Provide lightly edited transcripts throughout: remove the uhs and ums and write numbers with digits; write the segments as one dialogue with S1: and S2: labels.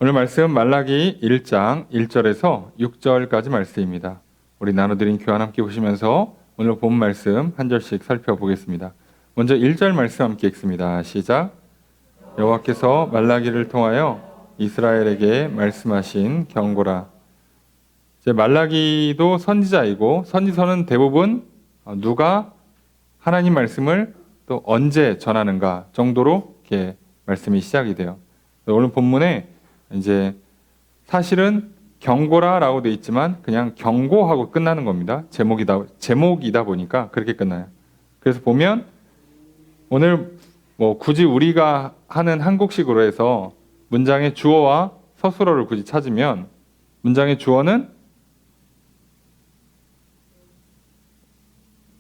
S1: 오늘 말씀 말라기 1장 1절에서 6절까지 말씀입니다. 우리 나눠드린 교환 함께 보시면서 오늘 본 말씀 한 절씩 살펴보겠습니다. 먼저 1절 말씀 함께 읽습니다. 시작. 여호와께서 말라기를 통하여 이스라엘에게 말씀하신 경고라. 이제 말라기도 선지자이고 선지서는 대부분 누가 하나님 말씀을 또 언제 전하는가 정도로 이렇게 말씀이 시작이 돼요. 오늘 본문에 이제 사실은 경고라라고 돼 있지만 그냥 경고하고 끝나는 겁니다. 제목이다 보니까 그렇게 끝나요. 그래서 보면 오늘 굳이 우리가 하는 한국식으로 해서 문장의 주어와 서술어를 굳이 찾으면 문장의 주어는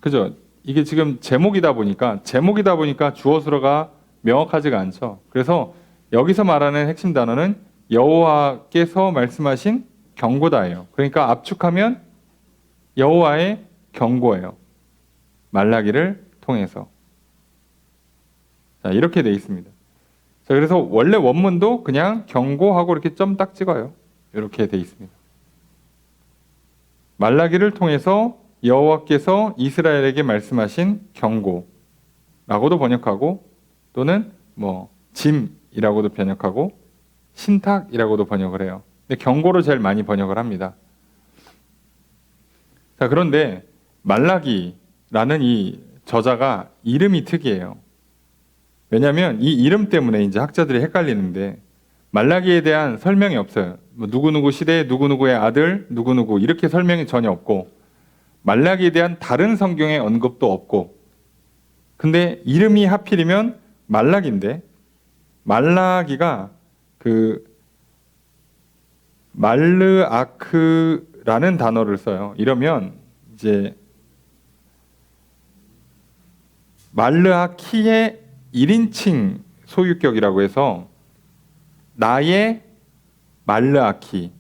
S1: 그죠? 이게 지금 제목이다 보니까 주어 서술어가 명확하지가 않죠. 그래서 여기서 말하는 핵심 단어는 여호와께서 말씀하신 경고다예요. 그러니까 압축하면 여호와의 경고예요. 말라기를 통해서. 자, 이렇게 돼 있습니다. 자, 그래서 원래 원문도 그냥 경고하고 이렇게 점 딱 찍어요. 이렇게 돼 있습니다. 말라기를 통해서 여호와께서 이스라엘에게 말씀하신 경고라고도 번역하고 또는 짐이라고도 번역하고 신탁이라고도 번역을 해요. 근데 경고로 제일 많이 번역을 합니다. 자, 그런데 말라기라는 이 저자가 이름이 특이해요. 왜냐하면 이 이름 때문에 이제 학자들이 헷갈리는데 말라기에 대한 설명이 없어요. 누구누구 시대에 누구누구의 아들, 누구누구 이렇게 설명이 전혀 없고 말라기에 대한 다른 성경의 언급도 없고 근데 이름이 하필이면 말라기인데 말라기가 말르아크라는 단어를 써요. 이러면 이제 말르아키의 1인칭 소유격이라고 해서 나의 말르아키,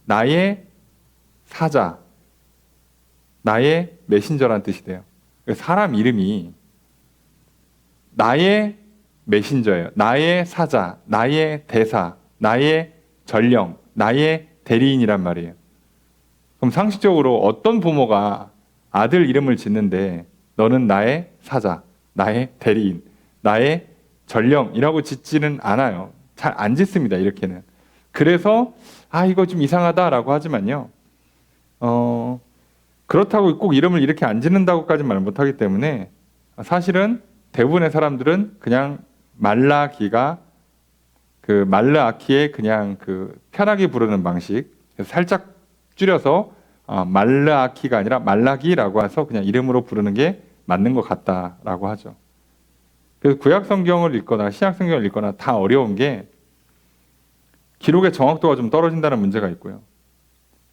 S1: 나의 사자, 나의 메신저란 뜻이 돼요. 사람 이름이 나의 메신저예요. 나의 사자, 나의 대사, 나의 전령, 나의 대리인이란 말이에요. 그럼 상식적으로 어떤 부모가 아들 이름을 짓는데 너는 나의 사자, 나의 대리인, 나의 전령이라고 짓지는 않아요. 잘 안 짓습니다. 이렇게는. 그래서 이거 좀 이상하다라고 하지만요. 그렇다고 꼭 이름을 이렇게 안 짓는다고까지 말 못하기 때문에 사실은 대부분의 사람들은 그냥 말라기가 말르아키의 그냥 편하게 부르는 방식, 그래서 살짝 줄여서 말르아키가 아니라 말라기라고 해서 그냥 이름으로 부르는 게 맞는 것 같다라고 하죠. 그래서 구약 성경을 읽거나 신약 성경을 읽거나 다 어려운 게 기록의 정확도가 좀 떨어진다는 문제가 있고요.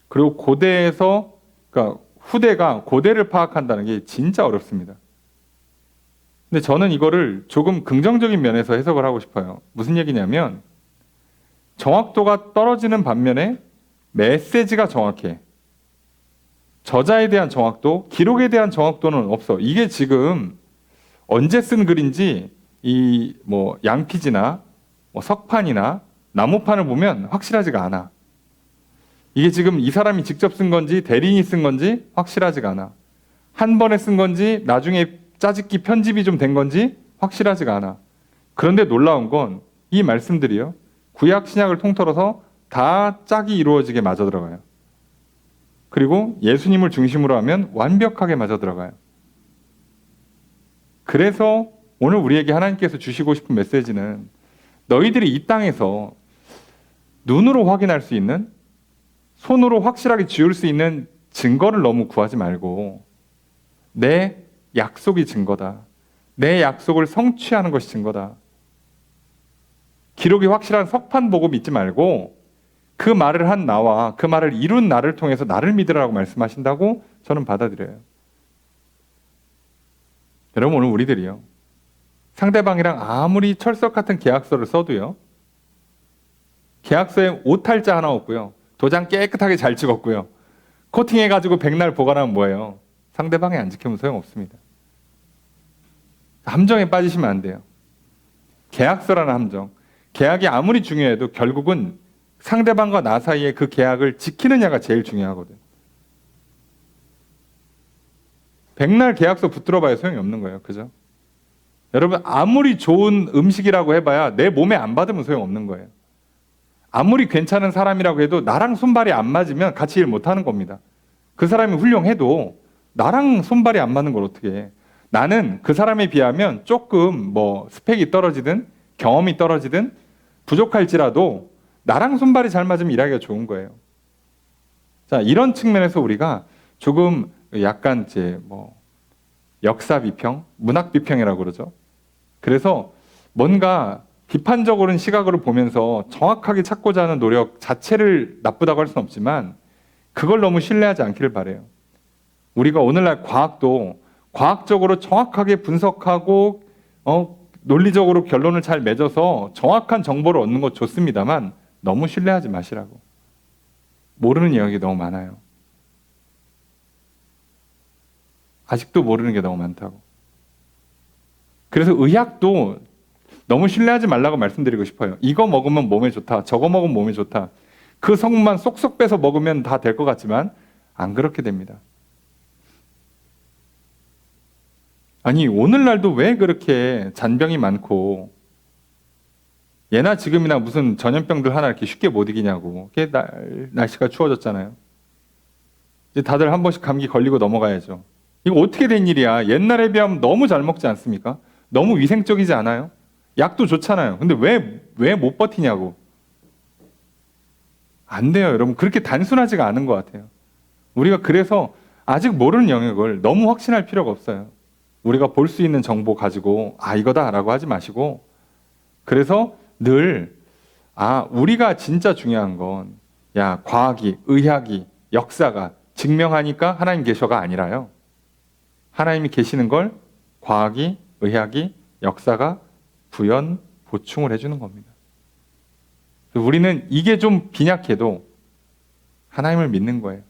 S1: 그리고 고대에서 그러니까 후대가 고대를 파악한다는 게 진짜 어렵습니다. 근데 저는 이거를 조금 긍정적인 면에서 해석을 하고 싶어요. 무슨 얘기냐면 정확도가 떨어지는 반면에 메시지가 정확해. 저자에 대한 정확도, 기록에 대한 정확도는 없어. 이게 지금 언제 쓴 글인지 양피지나 석판이나 나무판을 보면 확실하지가 않아. 이게 지금 이 사람이 직접 쓴 건지 대리인이 쓴 건지 확실하지가 않아. 한 번에 쓴 건지 나중에 짜집기 편집이 좀 된 건지 확실하지가 않아. 그런데 놀라운 건 이 말씀들이요. 구약 신약을 통틀어서 다 짝이 이루어지게 맞아 들어가요. 그리고 예수님을 중심으로 하면 완벽하게 맞아 들어가요. 그래서 오늘 우리에게 하나님께서 주시고 싶은 메시지는 너희들이 이 땅에서 눈으로 확인할 수 있는, 손으로 확실하게 지울 수 있는 증거를 너무 구하지 말고 내 약속이 증거다. 내 약속을 성취하는 것이 증거다. 기록이 확실한 석판 보고 믿지 말고 그 말을 한 나와 그 말을 이룬 나를 통해서 나를 믿으라고 말씀하신다고 저는 받아들여요. 여러분 오늘 우리들이요. 상대방이랑 아무리 철석 같은 계약서를 써도요. 계약서에 오탈자 하나 없고요. 도장 깨끗하게 잘 찍었고요. 코팅해가지고 백날 보관하면 뭐예요? 상대방이 안 지키면 소용없습니다. 함정에 빠지시면 안 돼요. 계약서라는 함정. 계약이 아무리 중요해도 결국은 상대방과 나 사이에 그 계약을 지키느냐가 제일 중요하거든. 백날 계약서 붙들어 봐야 소용이 없는 거예요. 그죠? 여러분, 아무리 좋은 음식이라고 해봐야 내 몸에 안 받으면 소용없는 거예요. 아무리 괜찮은 사람이라고 해도 나랑 손발이 안 맞으면 같이 일 못하는 겁니다. 그 사람이 훌륭해도 나랑 손발이 안 맞는 걸 어떻게 해. 나는 그 사람에 비하면 조금 스펙이 떨어지든 경험이 떨어지든 부족할지라도 나랑 손발이 잘 맞으면 일하기가 좋은 거예요. 자, 이런 측면에서 우리가 조금 약간 역사 비평, 문학 비평이라고 그러죠. 그래서 뭔가 비판적으로는 시각으로 보면서 정확하게 찾고자 하는 노력 자체를 나쁘다고 할 수는 없지만 그걸 너무 신뢰하지 않기를 바라요. 우리가 오늘날 과학도 과학적으로 정확하게 분석하고 논리적으로 결론을 잘 맺어서 정확한 정보를 얻는 것 좋습니다만 너무 신뢰하지 마시라고. 모르는 이야기 너무 많아요. 아직도 모르는 게 너무 많다고. 그래서 의학도 너무 신뢰하지 말라고 말씀드리고 싶어요. 이거 먹으면 몸에 좋다. 저거 먹으면 몸에 좋다. 그 성분만 쏙쏙 빼서 먹으면 다 될 것 같지만 안 그렇게 됩니다. 아니, 오늘날도 왜 그렇게 잔병이 많고 예나 지금이나 무슨 전염병들 하나 이렇게 쉽게 못 이기냐고. 날씨가 추워졌잖아요. 이제 다들 한 번씩 감기 걸리고 넘어가야죠. 이거 어떻게 된 일이야? 옛날에 비하면 너무 잘 먹지 않습니까? 너무 위생적이지 않아요? 약도 좋잖아요. 근데 왜 못 버티냐고. 안 돼요, 여러분. 그렇게 단순하지가 않은 것 같아요. 우리가 그래서 아직 모르는 영역을 너무 확신할 필요가 없어요. 우리가 볼 수 있는 정보 가지고 이거다라고 하지 마시고 그래서 늘 우리가 진짜 중요한 건 과학이, 의학이, 역사가 증명하니까 하나님 계셔가 아니라요. 하나님이 계시는 걸 과학이, 의학이, 역사가 부연, 보충을 해주는 겁니다. 우리는 이게 좀 빈약해도 하나님을 믿는 거예요.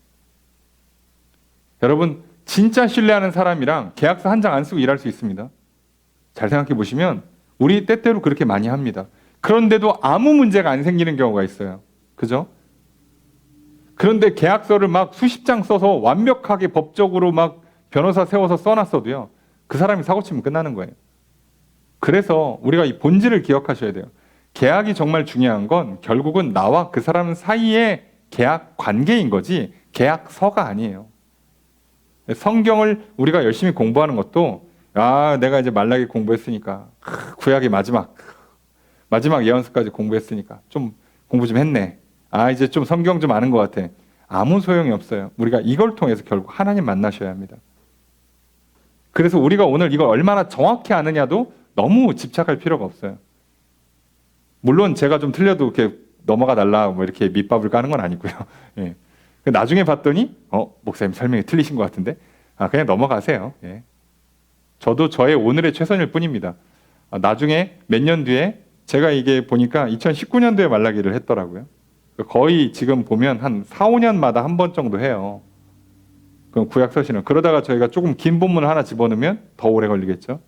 S1: 여러분, 진짜 신뢰하는 사람이랑 계약서 한 장 안 쓰고 일할 수 있습니다. 잘 생각해 보시면 우리 때때로 그렇게 많이 합니다. 그런데도 아무 문제가 안 생기는 경우가 있어요. 그죠? 그런데 계약서를 막 수십 장 써서 완벽하게 법적으로 막 변호사 세워서 써놨어도요. 그 사람이 사고치면 끝나는 거예요. 그래서 우리가 이 본질을 기억하셔야 돼요. 계약이 정말 중요한 건 결국은 나와 그 사람 사이의 계약 관계인 거지 계약서가 아니에요. 성경을 우리가 열심히 공부하는 것도 내가 이제 말라기 공부했으니까 구약의 마지막 예언서까지 공부했으니까 좀 공부 좀 했네. 이제 좀 성경 좀 아는 것 같아. 아무 소용이 없어요. 우리가 이걸 통해서 결국 하나님 만나셔야 합니다. 그래서 우리가 오늘 이걸 얼마나 정확히 아느냐도 너무 집착할 필요가 없어요. 물론 제가 좀 틀려도 이렇게 넘어가 달라 이렇게 밑밥을 까는 건 아니고요. 예. 나중에 봤더니 목사님 설명이 틀리신 것 같은데 그냥 넘어가세요. 예. 저도 저의 오늘의 최선일 뿐입니다. 나중에 몇 년 뒤에 제가 이게 보니까 2019년도에 말라기를 했더라고요. 거의 지금 보면 한 4, 5년마다 한 번 정도 해요. 그럼 구약 서신을. 그러다가 저희가 조금 긴 본문을 하나 집어넣으면 더 오래 걸리겠죠.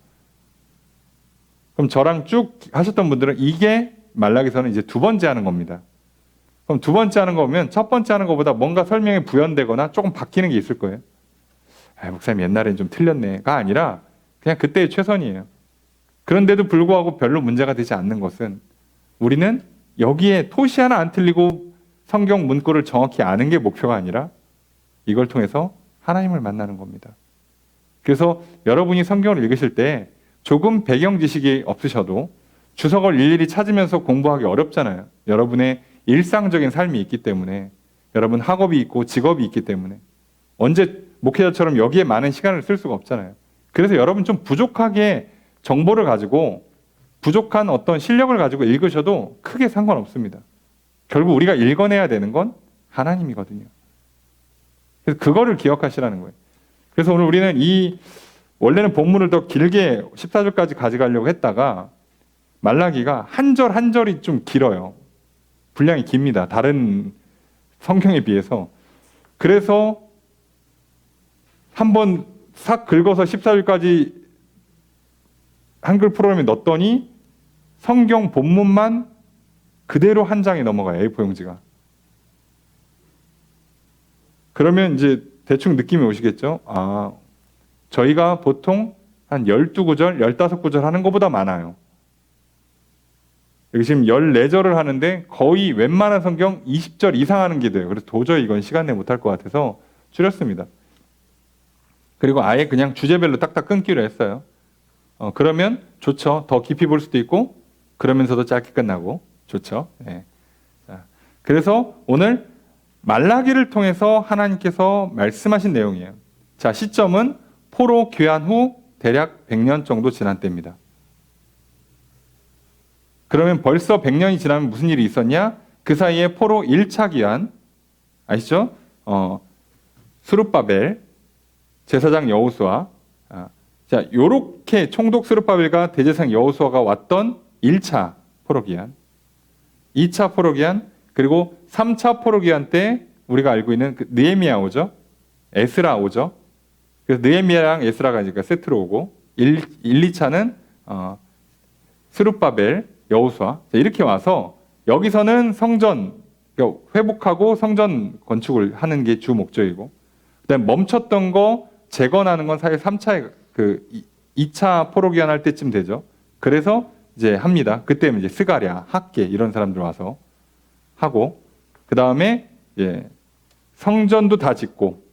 S1: 그럼 저랑 쭉 하셨던 분들은 이게 말라기서는 이제 두 번째 하는 겁니다. 그럼 두 번째 하는 거 보면 첫 번째 하는 것보다 뭔가 설명이 부연되거나 조금 바뀌는 게 있을 거예요. 목사님 옛날엔 좀 틀렸네가 아니라 그냥 그때의 최선이에요. 그런데도 불구하고 별로 문제가 되지 않는 것은 우리는 여기에 토시 하나 안 틀리고 성경 문구를 정확히 아는 게 목표가 아니라 이걸 통해서 하나님을 만나는 겁니다. 그래서 여러분이 성경을 읽으실 때 조금 배경 지식이 없으셔도 주석을 일일이 찾으면서 공부하기 어렵잖아요. 여러분의 일상적인 삶이 있기 때문에 여러분 학업이 있고 직업이 있기 때문에 언제 목회자처럼 여기에 많은 시간을 쓸 수가 없잖아요. 그래서 여러분 좀 부족하게 정보를 가지고 부족한 어떤 실력을 가지고 읽으셔도 크게 상관없습니다. 결국 우리가 읽어내야 되는 건 하나님이거든요. 그래서 그거를 기억하시라는 거예요. 그래서 오늘 우리는 원래는 본문을 더 길게 14절까지 가져가려고 했다가 말라기가 한 절 한 절이 좀 길어요. 분량이 깁니다. 다른 성경에 비해서. 그래서 한번 싹 긁어서 14절까지 한글 프로그램에 넣었더니 성경 본문만 그대로 한 장이 넘어가요. A4 용지가. 그러면 이제 대충 느낌이 오시겠죠? 아, 저희가 보통 한 12구절, 15구절 하는 것보다 많아요. 여기 지금 14절을 하는데 거의 웬만한 성경 20절 이상 하는 게 돼요. 그래서 도저히 이건 시간 내 못할 것 같아서 줄였습니다. 그리고 아예 그냥 주제별로 딱딱 끊기로 했어요. 그러면 좋죠. 더 깊이 볼 수도 있고 그러면서도 짧게 끝나고 좋죠. 네. 자, 그래서 오늘 말라기를 통해서 하나님께서 말씀하신 내용이에요. 자, 시점은 포로 귀환 후 대략 100년 정도 지난 때입니다. 그러면 벌써 100년이 지나면 무슨 일이 있었냐? 그 사이에 포로 1차 귀환 아시죠? 스룹바벨, 제사장 여호수아. 자, 요렇게 총독 스룹바벨과 대제사장 여호수아가 왔던 1차 포로 귀환, 2차 포로 귀환, 그리고 3차 포로 귀환 때 우리가 알고 있는 그 느헤미야 오죠? 에스라 오죠? 그래서 느헤미야랑 에스라가 이제 세트로 오고 1, 2차는 스룹바벨, 여호수아. 이렇게 와서 여기서는 성전 그러니까 회복하고 성전 건축을 하는 게 주 목적이고 그다음에 멈췄던 거 재건하는 건 사실 3차에 2차 포로 귀환할 때쯤 되죠. 그래서 이제 합니다. 그때 이제 스가랴, 학계 이런 사람들 와서 하고 그다음에 예, 성전도 다 짓고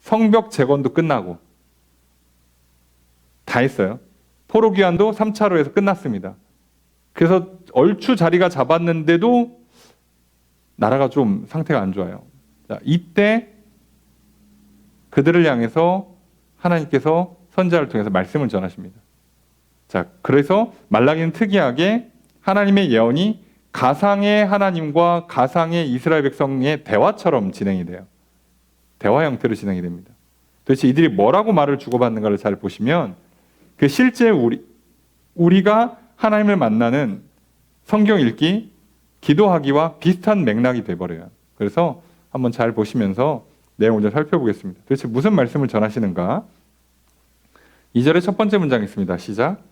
S1: 성벽 재건도 끝나고 다 했어요. 포로 귀환도 3차로 해서 끝났습니다. 그래서 얼추 자리가 잡았는데도 나라가 좀 상태가 안 좋아요. 자, 이때 그들을 향해서 하나님께서 선지자를 통해서 말씀을 전하십니다. 자, 그래서 말라기는 특이하게 하나님의 예언이 가상의 하나님과 가상의 이스라엘 백성의 대화처럼 진행이 돼요. 대화 형태로 진행이 됩니다. 도대체 이들이 뭐라고 말을 주고받는가를 잘 보시면 그 실제 우리가 하나님을 만나는 성경 읽기, 기도하기와 비슷한 맥락이 돼버려요. 그래서 한번 잘 보시면서 내용을 좀 살펴보겠습니다. 도대체 무슨 말씀을 전하시는가? 2절의 첫 번째 문장 있습니다. 시작.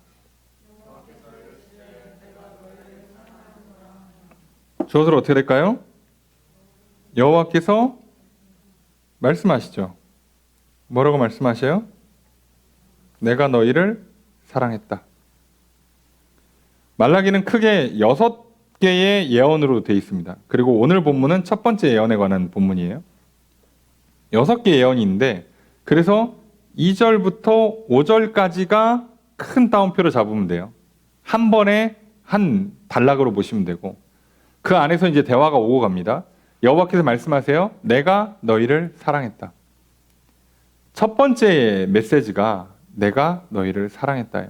S1: 주어로 어떻게 될까요? 여호와께서 말씀하시죠. 뭐라고 말씀하셔요? 내가 너희를 사랑했다. 말라기는 크게 6개의 예언으로 되어 있습니다. 그리고 오늘 본문은 첫 번째 예언에 관한 본문이에요. 6개 예언이 있는데 그래서 2절부터 5절까지가 큰 따옴표로 잡으면 돼요. 한 번에 한 단락으로 보시면 되고 그 안에서 이제 대화가 오고 갑니다. 여호와께서 말씀하세요. 내가 너희를 사랑했다. 첫 번째 메시지가 내가 너희를 사랑했다예요.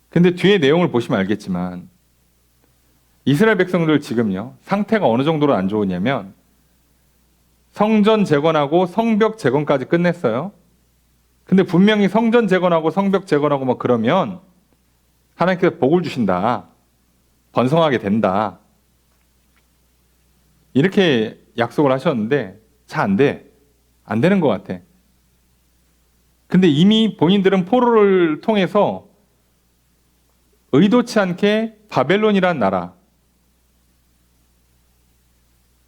S1: 근데 뒤에 내용을 보시면 알겠지만 이스라엘 백성들 지금요. 상태가 어느 정도로 안 좋으냐면 성전 재건하고 성벽 재건까지 끝냈어요. 근데 분명히 성전 재건하고 성벽 재건하고 막 그러면 하나님께서 복을 주신다. 번성하게 된다. 이렇게 약속을 하셨는데 잘 안 돼. 안 되는 것 같아. 근데 이미 본인들은 포로를 통해서 의도치 않게 바벨론이라는 나라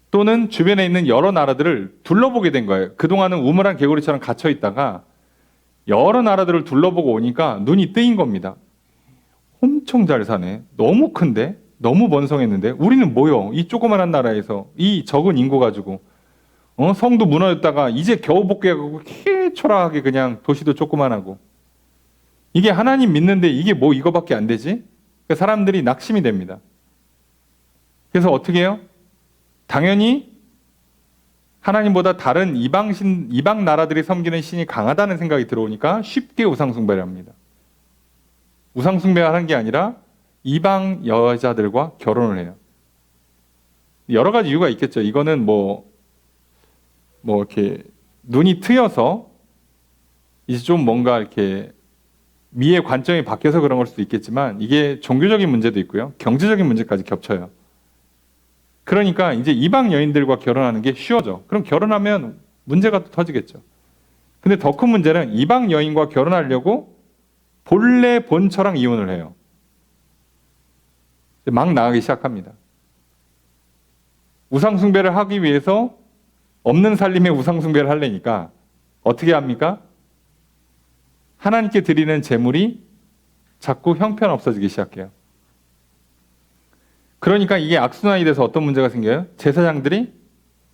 S1: 또는 주변에 있는 여러 나라들을 둘러보게 된 거예요. 그동안은 우물한 개구리처럼 갇혀 있다가 여러 나라들을 둘러보고 오니까 눈이 뜨인 겁니다. 엄청 잘 사네. 너무 큰데? 너무 번성했는데? 우리는 뭐요? 이 조그만한 나라에서 이 적은 인구 가지고 성도 무너졌다가 이제 겨우 복귀하고 초라하게 그냥 도시도 조그만하고 이게 하나님 믿는데 이게 뭐 이거밖에 안 되지? 그러니까 사람들이 낙심이 됩니다. 그래서 어떻게 해요? 당연히 하나님보다 다른 이방 나라들이 섬기는 신이 강하다는 생각이 들어오니까 쉽게 우상숭배를 합니다. 우상숭배를 하는 게 아니라 이방 여자들과 결혼을 해요. 여러 가지 이유가 있겠죠. 이거는 뭐 이렇게 눈이 트여서 이제 좀 뭔가 이렇게 미의 관점이 바뀌어서 그런 걸 수도 있겠지만 이게 종교적인 문제도 있고요. 경제적인 문제까지 겹쳐요. 그러니까 이제 이방 여인들과 결혼하는 게 쉬워져. 그럼 결혼하면 문제가 또 터지겠죠. 근데 더 큰 문제는 이방 여인과 결혼하려고 본래 본처랑 이혼을 해요. 막 나가기 시작합니다. 우상숭배를 하기 위해서 없는 살림에 우상숭배를 하려니까 어떻게 합니까? 하나님께 드리는 제물이 자꾸 형편없어지기 시작해요. 그러니까 이게 악순환이 돼서 어떤 문제가 생겨요? 제사장들이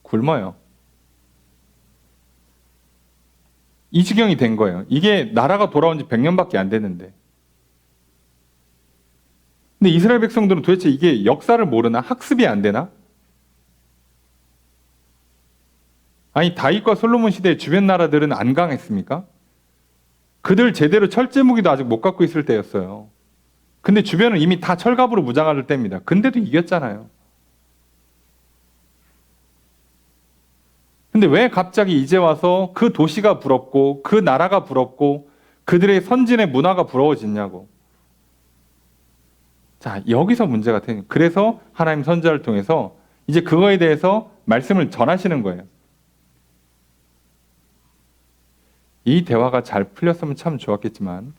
S1: 굶어요. 이 지경이 된 거예요. 이게 나라가 돌아온 지 100년밖에 안 됐는데. 근데 이스라엘 백성들은 도대체 이게 역사를 모르나? 학습이 안 되나? 아니, 다윗과 솔로몬 시대의 주변 나라들은 안 강했습니까? 그들 제대로 철제 무기도 아직 못 갖고 있을 때였어요. 근데 주변은 이미 다 철갑으로 무장할 때입니다. 근데도 이겼잖아요. 근데 왜 갑자기 이제 와서 그 도시가 부럽고 그 나라가 부럽고 그들의 선진의 문화가 부러워지냐고. 자, 여기서 문제가 되는. 그래서 하나님 선지자를 통해서 이제 그거에 대해서 말씀을 전하시는 거예요. 이 대화가 잘 풀렸으면 참 좋았겠지만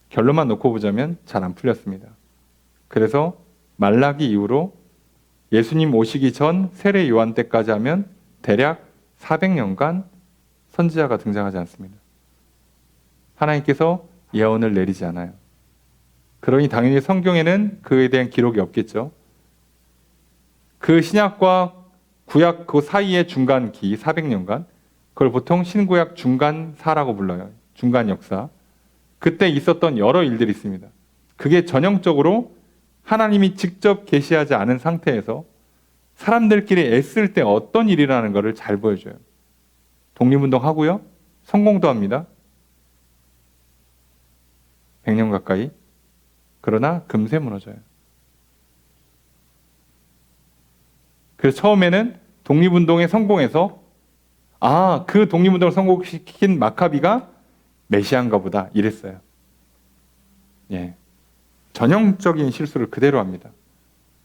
S1: 결론만 놓고 보자면 잘 안 풀렸습니다. 그래서 말라기 이후로 예수님 오시기 전 세례 요한 때까지 하면 대략 400년간 선지자가 등장하지 않습니다. 하나님께서 예언을 내리지 않아요. 그러니 당연히 성경에는 그에 대한 기록이 없겠죠. 그 신약과 구약 그 사이의 중간기 400년간, 그걸 보통 신구약 중간사라고 불러요. 중간 역사. 그때 있었던 여러 일들이 있습니다. 그게 전형적으로 하나님이 직접 계시하지 않은 상태에서 사람들끼리 애쓸 때 어떤 일이라는 것을 잘 보여줘요. 독립운동 하고요. 성공도 합니다. 100년 가까이. 그러나 금세 무너져요. 그래서 처음에는 독립운동에 성공해서 그 독립운동을 성공시킨 마카비가 메시아인가 보다 이랬어요. 예. 전형적인 실수를 그대로 합니다.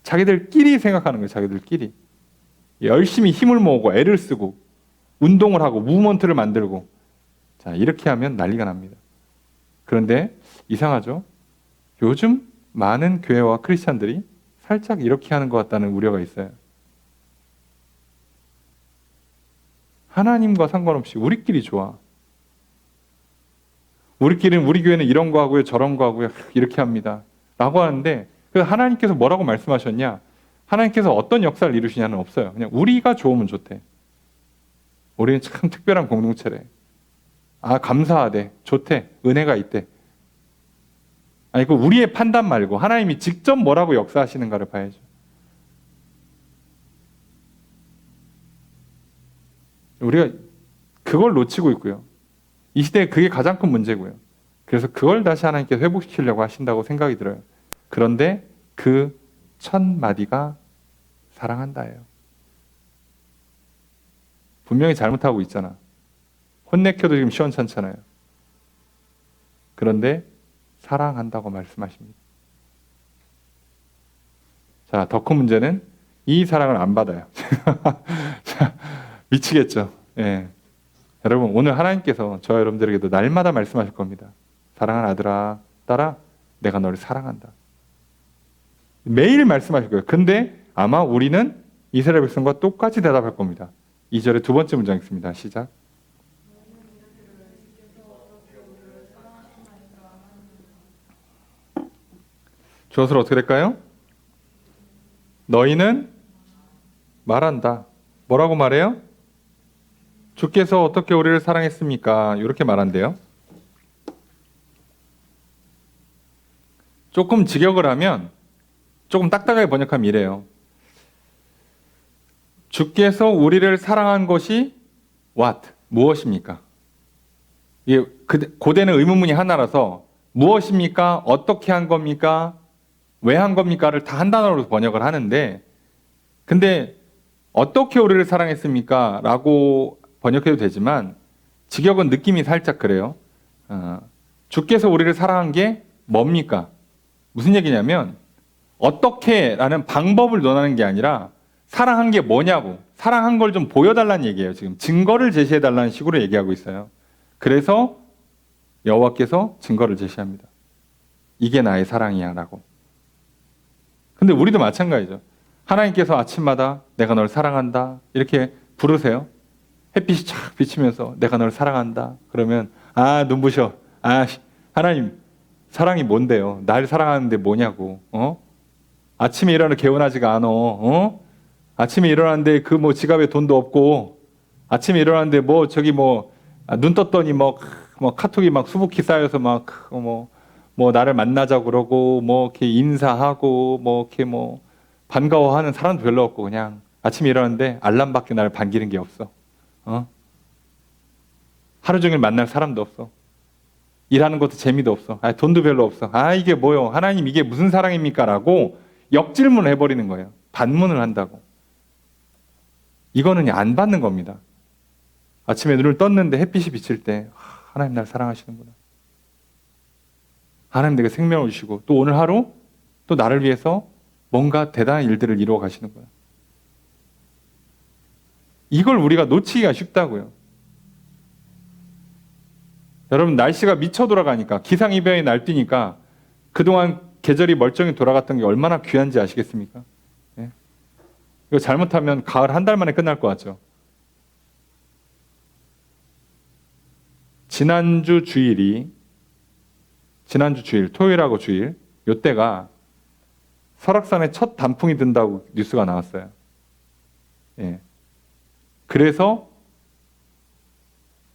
S1: 자기들끼리 생각하는 거예요. 자기들끼리. 열심히 힘을 모으고 애를 쓰고 운동을 하고 무브먼트를 만들고, 자, 이렇게 하면 난리가 납니다. 그런데 이상하죠? 요즘 많은 교회와 크리스찬들이 살짝 이렇게 하는 것 같다는 우려가 있어요. 하나님과 상관없이 우리끼리 좋아. 우리끼리는 우리 교회는 이런 거 하고요, 저런 거 하고요, 이렇게 합니다. 라고 하는데 하나님께서 뭐라고 말씀하셨냐? 하나님께서 어떤 역사를 이루시냐는 없어요. 그냥 우리가 좋으면 좋대. 우리는 참 특별한 공동체래. 감사하대. 좋대. 은혜가 있대. 아니, 그 우리의 판단 말고 하나님이 직접 뭐라고 역사하시는가를 봐야죠. 우리가 그걸 놓치고 있고요. 이 시대에 그게 가장 큰 문제고요. 그래서 그걸 다시 하나님께서 회복시키려고 하신다고 생각이 들어요. 그런데 그 첫 마디가 사랑한다예요. 분명히 잘못하고 있잖아. 혼내켜도 지금 시원찮잖아요. 그런데 사랑한다고 말씀하십니다. 자, 더 큰 문제는 이 사랑을 안 받아요. 자, 미치겠죠. 예. 여러분, 오늘 하나님께서 저와 여러분들에게도 날마다 말씀하실 겁니다. 사랑하는 아들아, 딸아, 내가 너를 사랑한다. 매일 말씀하실 거예요. 근데 아마 우리는 이스라엘 백성과 똑같이 대답할 겁니다. 2절의 두 번째 문장 있습니다. 시작. 주어서 어떻게 될까요? 너희는 말한다. 뭐라고 말해요? 주께서 어떻게 우리를 사랑했습니까? 이렇게 말한대요. 조금 직역을 하면, 조금 딱딱하게 번역하면 이래요. 주께서 우리를 사랑한 것이 what? 무엇입니까? 이게 고대는 의문문이 하나라서 무엇입니까? 어떻게 한 겁니까? 왜 한 겁니까?를 다 한 단어로 번역을 하는데, 근데 어떻게 우리를 사랑했습니까? 라고 번역해도 되지만 직역은 느낌이 살짝 그래요. 주께서 우리를 사랑한 게 뭡니까? 무슨 얘기냐면 어떻게라는 방법을 논하는 게 아니라 사랑한 게 뭐냐고, 사랑한 걸 좀 보여달라는 얘기예요. 지금 증거를 제시해달라는 식으로 얘기하고 있어요. 그래서 여호와께서 증거를 제시합니다. 이게 나의 사랑이야 라고. 근데 우리도 마찬가지죠. 하나님께서 아침마다 내가 널 사랑한다 이렇게 부르세요. 햇빛이 쫙 비치면서 내가 널 사랑한다. 그러면 눈부셔. 하나님 사랑이 뭔데요? 날 사랑하는데 뭐냐고. 아침에 일어나 개운하지가 않아. 아침에 일어났는데 그 뭐 지갑에 돈도 없고 아침에 일어났는데 뭐 저기 눈 떴더니 뭐 카톡이 막 수북히 쌓여서 뭐 나를 만나자고 그러고 뭐 이렇게 인사하고 뭐 이렇게 뭐 반가워하는 사람도 별로 없고 그냥 아침에 일어났는데 알람밖에 나를 반기는 게 없어. 하루 종일 만날 사람도 없어. 일하는 것도 재미도 없어. 돈도 별로 없어. 이게 뭐요? 하나님 이게 무슨 사랑입니까? 라고 역질문을 해버리는 거예요. 반문을 한다고. 이거는 안 받는 겁니다. 아침에 눈을 떴는데 햇빛이 비칠 때 하나님 날 사랑하시는구나. 하나님 내게 생명을 주시고 또 오늘 하루 또 나를 위해서 뭔가 대단한 일들을 이루어 가시는 거야. 이걸 우리가 놓치기가 쉽다고요. 여러분 날씨가 미쳐 돌아가니까 기상이변이 날뛰니까 그동안 계절이 멀쩡히 돌아갔던 게 얼마나 귀한지 아시겠습니까? 예? 이거 잘못하면 가을 한 달 만에 끝날 것 같죠. 지난주 주일 토요일하고 주일 요때가 설악산에 첫 단풍이 든다고 뉴스가 나왔어요. 예. 그래서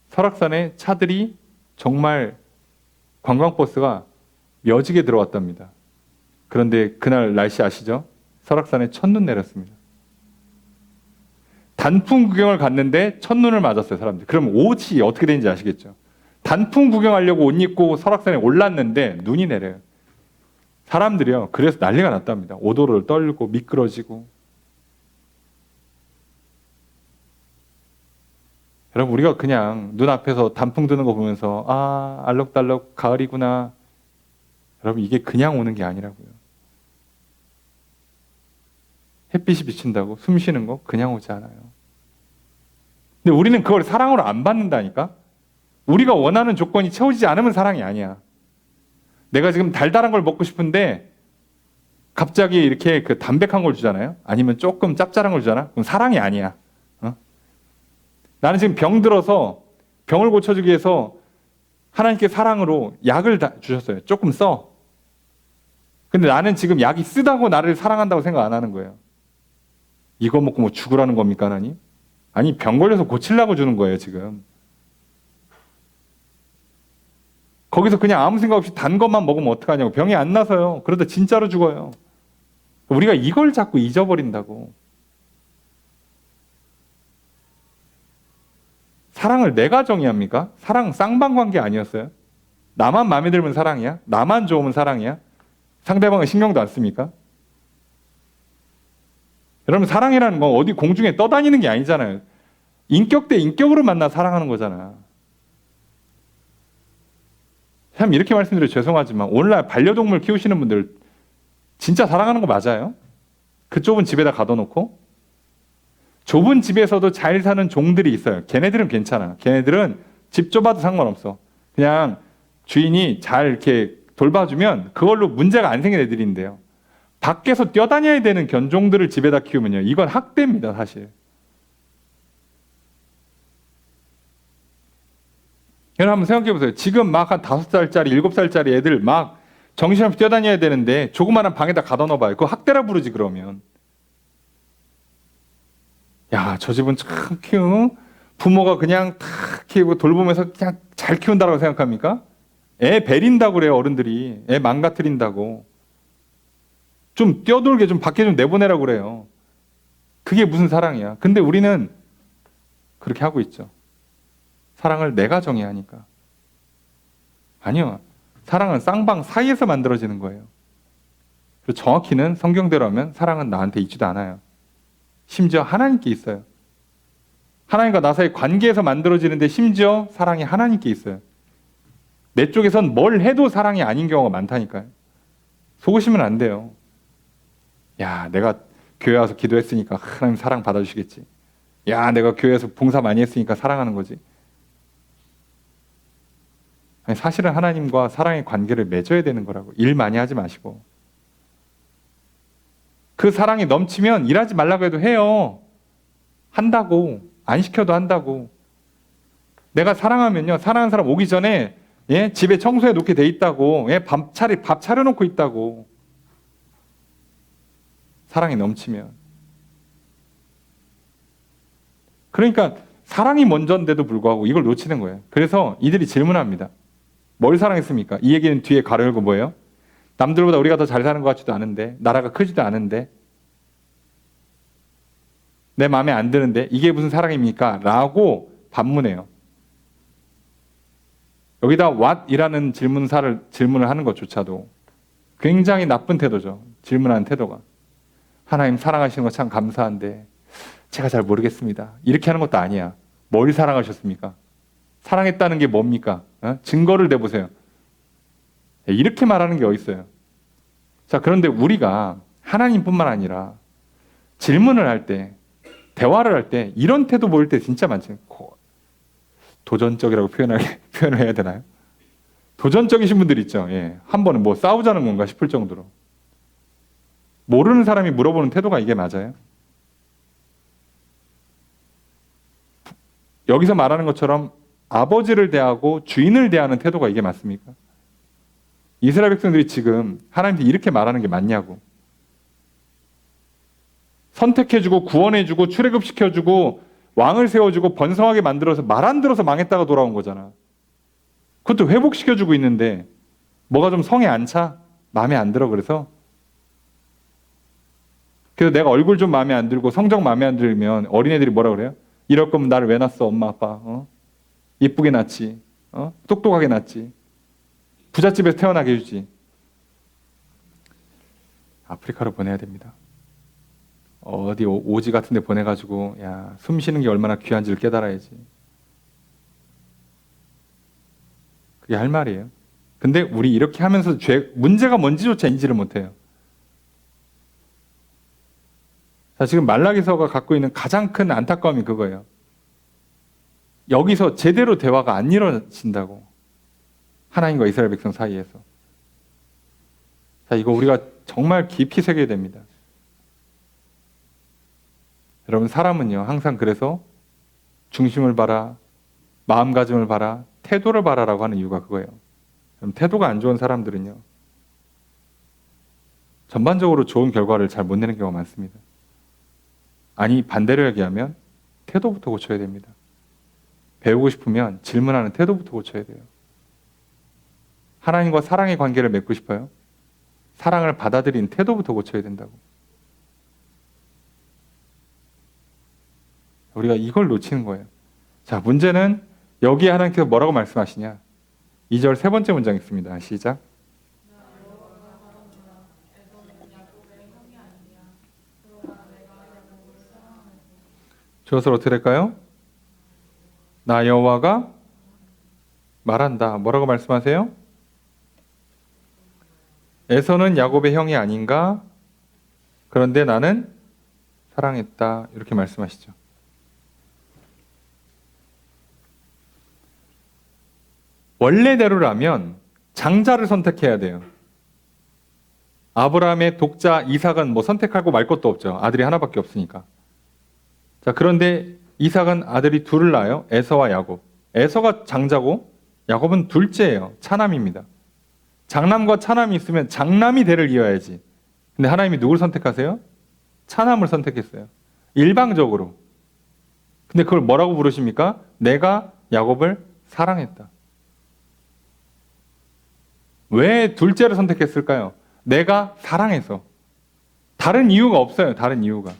S1: 설악산에 차들이 정말 관광버스가 묘지게 들어왔답니다. 그런데 그날 날씨 아시죠? 설악산에 첫눈 내렸습니다. 단풍 구경을 갔는데 첫눈을 맞았어요, 사람들. 그럼 옷이 어떻게 되는지 아시겠죠? 단풍 구경하려고 옷 입고 설악산에 올랐는데 눈이 내려요. 사람들이요. 그래서 난리가 났답니다. 오도를 떨고 미끄러지고. 여러분 우리가 그냥 눈앞에서 단풍 드는 거 보면서 알록달록 가을이구나. 여러분 이게 그냥 오는 게 아니라고요. 햇빛이 비친다고 숨 쉬는 거 그냥 오지 않아요. 근데 우리는 그걸 사랑으로 안 받는다니까? 우리가 원하는 조건이 채워지지 않으면 사랑이 아니야. 내가 지금 달달한 걸 먹고 싶은데 갑자기 이렇게 그 담백한 걸 주잖아요. 아니면 조금 짭짤한 걸 주잖아. 그럼 사랑이 아니야. 나는 지금 병 들어서 병을 고쳐주기 위해서 하나님께 사랑으로 약을 주셨어요. 조금 써. 근데 나는 지금 약이 쓰다고 나를 사랑한다고 생각 안 하는 거예요. 이거 먹고 뭐 죽으라는 겁니까, 하나님? 아니, 병 걸려서 고치려고 주는 거예요, 지금. 거기서 그냥 아무 생각 없이 단 것만 먹으면 어떡하냐고. 병이 안 나서요. 그러다 진짜로 죽어요. 우리가 이걸 자꾸 잊어버린다고. 사랑을 내가 정의합니까? 사랑 쌍방관계 아니었어요? 나만 마음에 들면 사랑이야? 나만 좋으면 사랑이야? 상대방은 신경도 안 씁니까? 여러분 사랑이라는 건 어디 공중에 떠다니는 게 아니잖아요. 인격 대 인격으로 만나 사랑하는 거잖아. 참 이렇게 말씀드려 죄송하지만 오늘날 반려동물 키우시는 분들 진짜 사랑하는 거 맞아요? 그 좁은 집에다 가둬놓고? 좁은 집에서도 잘 사는 종들이 있어요. 걔네들은 괜찮아. 걔네들은 집 좁아도 상관없어. 그냥 주인이 잘 이렇게 돌봐주면 그걸로 문제가 안 생긴 애들인데요. 밖에서 뛰어다녀야 되는 견종들을 집에다 키우면요. 이건 학대입니다, 사실. 여러분 한번 생각해 보세요. 지금 막 한 5살짜리, 7살짜리 애들 막 정신없이 뛰어다녀야 되는데 조그마한 방에다 가둬 넣어봐요. 그거 학대라 부르지 그러면. 야, 저 집은 참 부모가 그냥 탁 키우고 돌보면서 그냥 잘 키운다고 생각합니까? 애 베린다고 그래요, 어른들이. 애 망가뜨린다고. 좀 뛰어돌게 좀 밖에 좀 내보내라고 그래요. 그게 무슨 사랑이야. 근데 우리는 그렇게 하고 있죠. 사랑을 내가 정의하니까. 아니요. 사랑은 쌍방 사이에서 만들어지는 거예요. 그리고 정확히는 성경대로 하면 사랑은 나한테 있지도 않아요. 심지어 하나님께 있어요. 하나님과 나 사이 관계에서 만들어지는데 심지어 사랑이 하나님께 있어요. 내 쪽에선 뭘 해도 사랑이 아닌 경우가 많다니까요. 속으시면 안 돼요. 야, 내가 교회 와서 기도했으니까 하나님 사랑 받아주시겠지. 야, 내가 교회에서 봉사 많이 했으니까 사랑하는 거지. 아니, 사실은 하나님과 사랑의 관계를 맺어야 되는 거라고. 일 많이 하지 마시고. 그 사랑이 넘치면 일하지 말라고 해도 해요. 한다고. 안 시켜도 한다고. 내가 사랑하면요, 사랑하는 사람 오기 전에 집에 청소해 놓게 돼 있다고. 밥 차려놓고 있다고. 사랑이 넘치면. 그러니까 사랑이 먼저인데도 불구하고 이걸 놓치는 거예요. 그래서 이들이 질문합니다. 뭘 사랑했습니까? 이 얘기는 뒤에 가로 열고 뭐예요? 남들보다 우리가 더 잘 사는 것 같지도 않은데, 나라가 크지도 않은데, 내 마음에 안 드는데 이게 무슨 사랑입니까? 라고 반문해요. 여기다 what이라는 질문을 하는 것조차도 굉장히 나쁜 태도죠. 질문하는 태도가. 하나님 사랑하시는 거 참 감사한데 제가 잘 모르겠습니다. 이렇게 하는 것도 아니야. 뭘 사랑하셨습니까? 사랑했다는 게 뭡니까? 증거를 내보세요. 이렇게 말하는 게 어디 있어요? 자, 그런데 우리가 하나님뿐만 아니라 질문을 할 때, 대화를 할 때 이런 태도 보일 때 진짜 많죠. 도전적이라고 표현을 해야 되나요? 도전적이신 분들 있죠. 한 번은 뭐 싸우자는 건가 싶을 정도로. 모르는 사람이 물어보는 태도가 이게 맞아요? 여기서 말하는 것처럼 아버지를 대하고 주인을 대하는 태도가 이게 맞습니까? 이스라엘 백성들이 지금 하나님한테 이렇게 말하는 게 맞냐고. 선택해주고 구원해주고 출애굽시켜주고 왕을 세워주고 번성하게 만들어서 말 안 들어서 망했다가 돌아온 거잖아. 그것도 회복시켜주고 있는데 뭐가 좀 성에 안 차? 마음에 안 들어 그래서? 그래서 내가 얼굴 좀 마음에 안 들고 성적 마음에 안 들면 어린애들이 뭐라 그래요? 이럴 거면 나를 왜 낳았어 엄마 아빠? 이쁘게 낳지. 똑똑하게 낳지. 부잣집에서 태어나게 해주지. 아프리카로 보내야 됩니다. 어디 오지 같은 데 보내가지고 야, 숨 쉬는 게 얼마나 귀한지를 깨달아야지. 그게 할 말이에요. 근데 우리 이렇게 하면서 문제가 뭔지조차 인지를 못해요. 자, 지금 말라기서가 갖고 있는 가장 큰 안타까움이 그거예요. 여기서 제대로 대화가 안 이루어진다고. 하나님과 이스라엘 백성 사이에서. 자, 이거 우리가 정말 깊이 새겨야 됩니다. 여러분, 사람은요, 항상 그래서 중심을 봐라, 마음가짐을 봐라, 태도를 봐라라고 하는 이유가 그거예요. 그럼 태도가 안 좋은 사람들은요, 전반적으로 좋은 결과를 잘 못 내는 경우가 많습니다. 아니, 반대로 얘기하면 태도부터 고쳐야 됩니다. 배우고 싶으면 질문하는 태도부터 고쳐야 돼요. 하나님과 사랑의 관계를 맺고 싶어요? 사랑을 받아들이는 태도부터 고쳐야 된다고. 우리가 이걸 놓치는 거예요. 자, 문제는 여기에 하나님께서 뭐라고 말씀하시냐? 2절 세 번째 문장 있습니다. 시작. 저것을 어떻게 될까요? 나 여호와가 말한다. 뭐라고 말씀하세요? 에서는 야곱의 형이 아닌가? 그런데 나는 사랑했다. 이렇게 말씀하시죠. 원래대로라면 장자를 선택해야 돼요. 아브라함의 독자 이삭은 뭐 선택하고 말 것도 없죠. 아들이 하나밖에 없으니까. 자, 그런데 이삭은 아들이 둘을 낳아요. 에서와 야곱. 에서가 장자고 야곱은 둘째예요. 차남입니다. 장남과 차남이 있으면 장남이 대를 이어야지. 근데 하나님이 누굴 선택하세요? 차남을 선택했어요. 일방적으로. 근데 그걸 뭐라고 부르십니까? 내가 야곱을 사랑했다. 왜 둘째를 선택했을까요? 내가 사랑해서. 다른 이유가 없어요. 다른 이유가.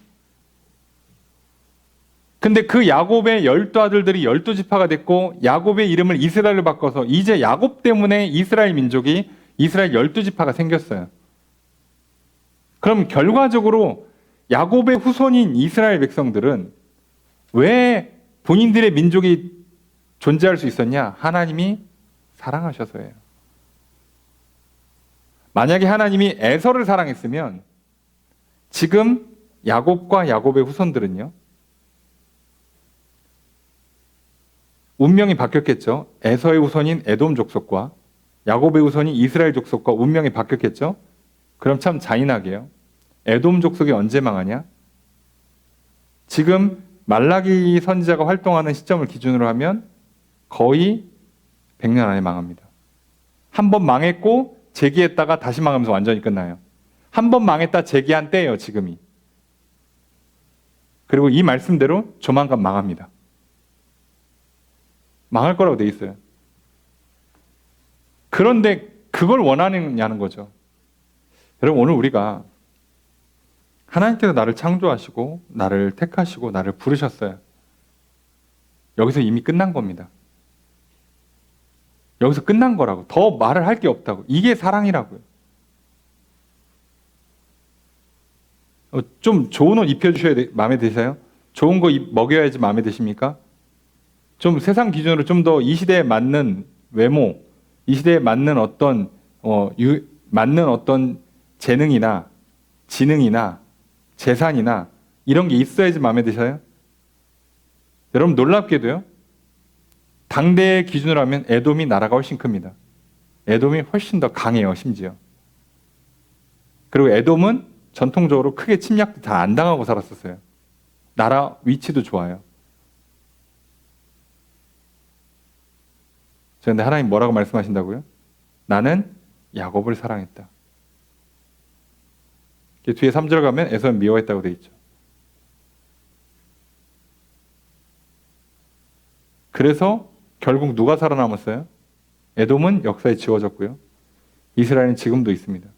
S1: 근데 그 야곱의 12아들들이 12지파가 됐고 야곱의 이름을 이스라엘로 바꿔서 이제 야곱 때문에 이스라엘 민족이 이스라엘 12지파가 생겼어요. 그럼 결과적으로 야곱의 후손인 이스라엘 백성들은 왜 본인들의 민족이 존재할 수 있었냐? 하나님이 사랑하셔서예요. 만약에 하나님이 에서를 사랑했으면 지금 야곱과 야곱의 후손들은요, 운명이 바뀌었겠죠. 에서의 후손인 에돔 족속과 야곱의 후손인 이스라엘 족속과 운명이 바뀌었겠죠. 그럼 참 잔인하게요. 에돔 족속이 언제 망하냐? 지금 말라기 선지자가 활동하는 시점을 기준으로 하면 거의 100년 안에 망합니다. 한 번 망했고 재기했다가 다시 망하면서 완전히 끝나요. 한 번 망했다 재기한 때예요, 지금이. 그리고 이 말씀대로 조만간 망합니다. 망할 거라고 돼 있어요. 그런데 그걸 원하느냐는 거죠. 여러분, 오늘 우리가 하나님께서 나를 창조하시고 나를 택하시고 나를 부르셨어요. 여기서 이미 끝난 겁니다. 여기서 끝난 거라고. 더 말을 할 게 없다고. 이게 사랑이라고요. 좀 좋은 옷 입혀주셔야 마음에 드세요? 좋은 거 먹여야지 마음에 드십니까? 좀 세상 기준으로 좀 더 이 시대에 맞는 외모, 이 시대에 맞는 맞는 어떤 재능이나 지능이나 재산이나 이런 게 있어야지 마음에 드셔요? 여러분, 놀랍게도요, 당대의 기준으로 하면 에돔이 나라가 훨씬 큽니다. 에돔이 훨씬 더 강해요, 심지어. 그리고 에돔은 전통적으로 크게 침략도 다 안 당하고 살았었어요. 나라 위치도 좋아요. 그런데 하나님 뭐라고 말씀하신다고요? 나는 야곱을 사랑했다. 뒤에 3절 가면 에서는 미워했다고 돼 있죠. 그래서 결국 누가 살아남았어요? 에돔은 역사에 지워졌고요. 이스라엘은 지금도 있습니다.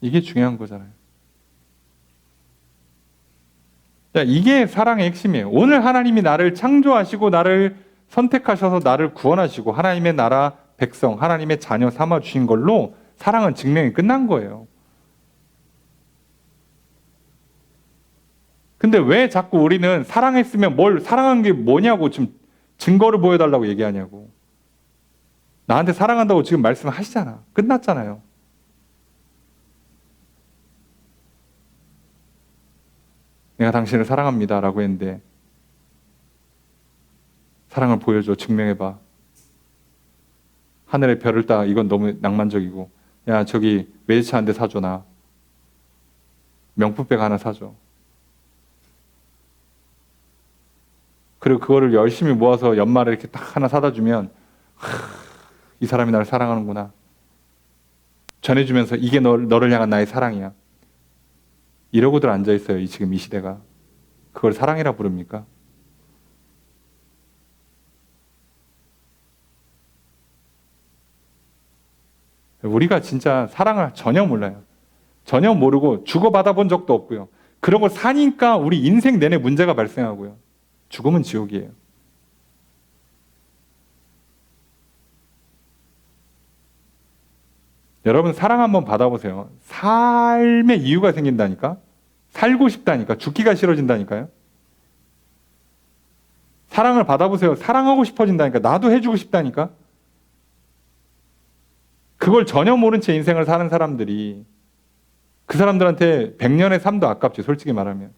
S1: 이게 중요한 거잖아요. 자, 이게 사랑의 핵심이에요. 오늘 하나님이 나를 창조하시고 나를 선택하셔서 나를 구원하시고 하나님의 나라 백성, 하나님의 자녀 삼아 주신 걸로 사랑은 증명이 끝난 거예요. 근데 왜 자꾸 우리는 사랑했으면 뭘 사랑한 게 뭐냐고 지금 증거를 보여달라고 얘기하냐고. 나한테 사랑한다고 지금 말씀하시잖아. 끝났잖아요. 내가 당신을 사랑합니다 라고 했는데 사랑을 보여줘, 증명해봐. 하늘의 별을 따, 이건 너무 낭만적이고, 야 저기 외제차 한 대 사줘, 나 명품백 하나 사줘. 그리고 그거를 열심히 모아서 연말에 이렇게 딱 하나 사다 주면 이 사람이 나를 사랑하는구나 전해주면서 이게 너를 향한 나의 사랑이야. 이러고들 앉아있어요, 지금 이 시대가. 그걸 사랑이라 부릅니까? 우리가 진짜 사랑을 전혀 몰라요. 전혀 모르고 주고받아 본 적도 없고요. 그런 걸 사니까 우리 인생 내내 문제가 발생하고요. 죽음은 지옥이에요. 여러분, 사랑 한번 받아보세요. 삶의 이유가 생긴다니까? 살고 싶다니까? 죽기가 싫어진다니까요? 사랑을 받아보세요. 사랑하고 싶어진다니까? 나도 해주고 싶다니까? 그걸 전혀 모른 채 인생을 사는 사람들이, 그 사람들한테 100년의 삶도 아깝지, 솔직히 말하면.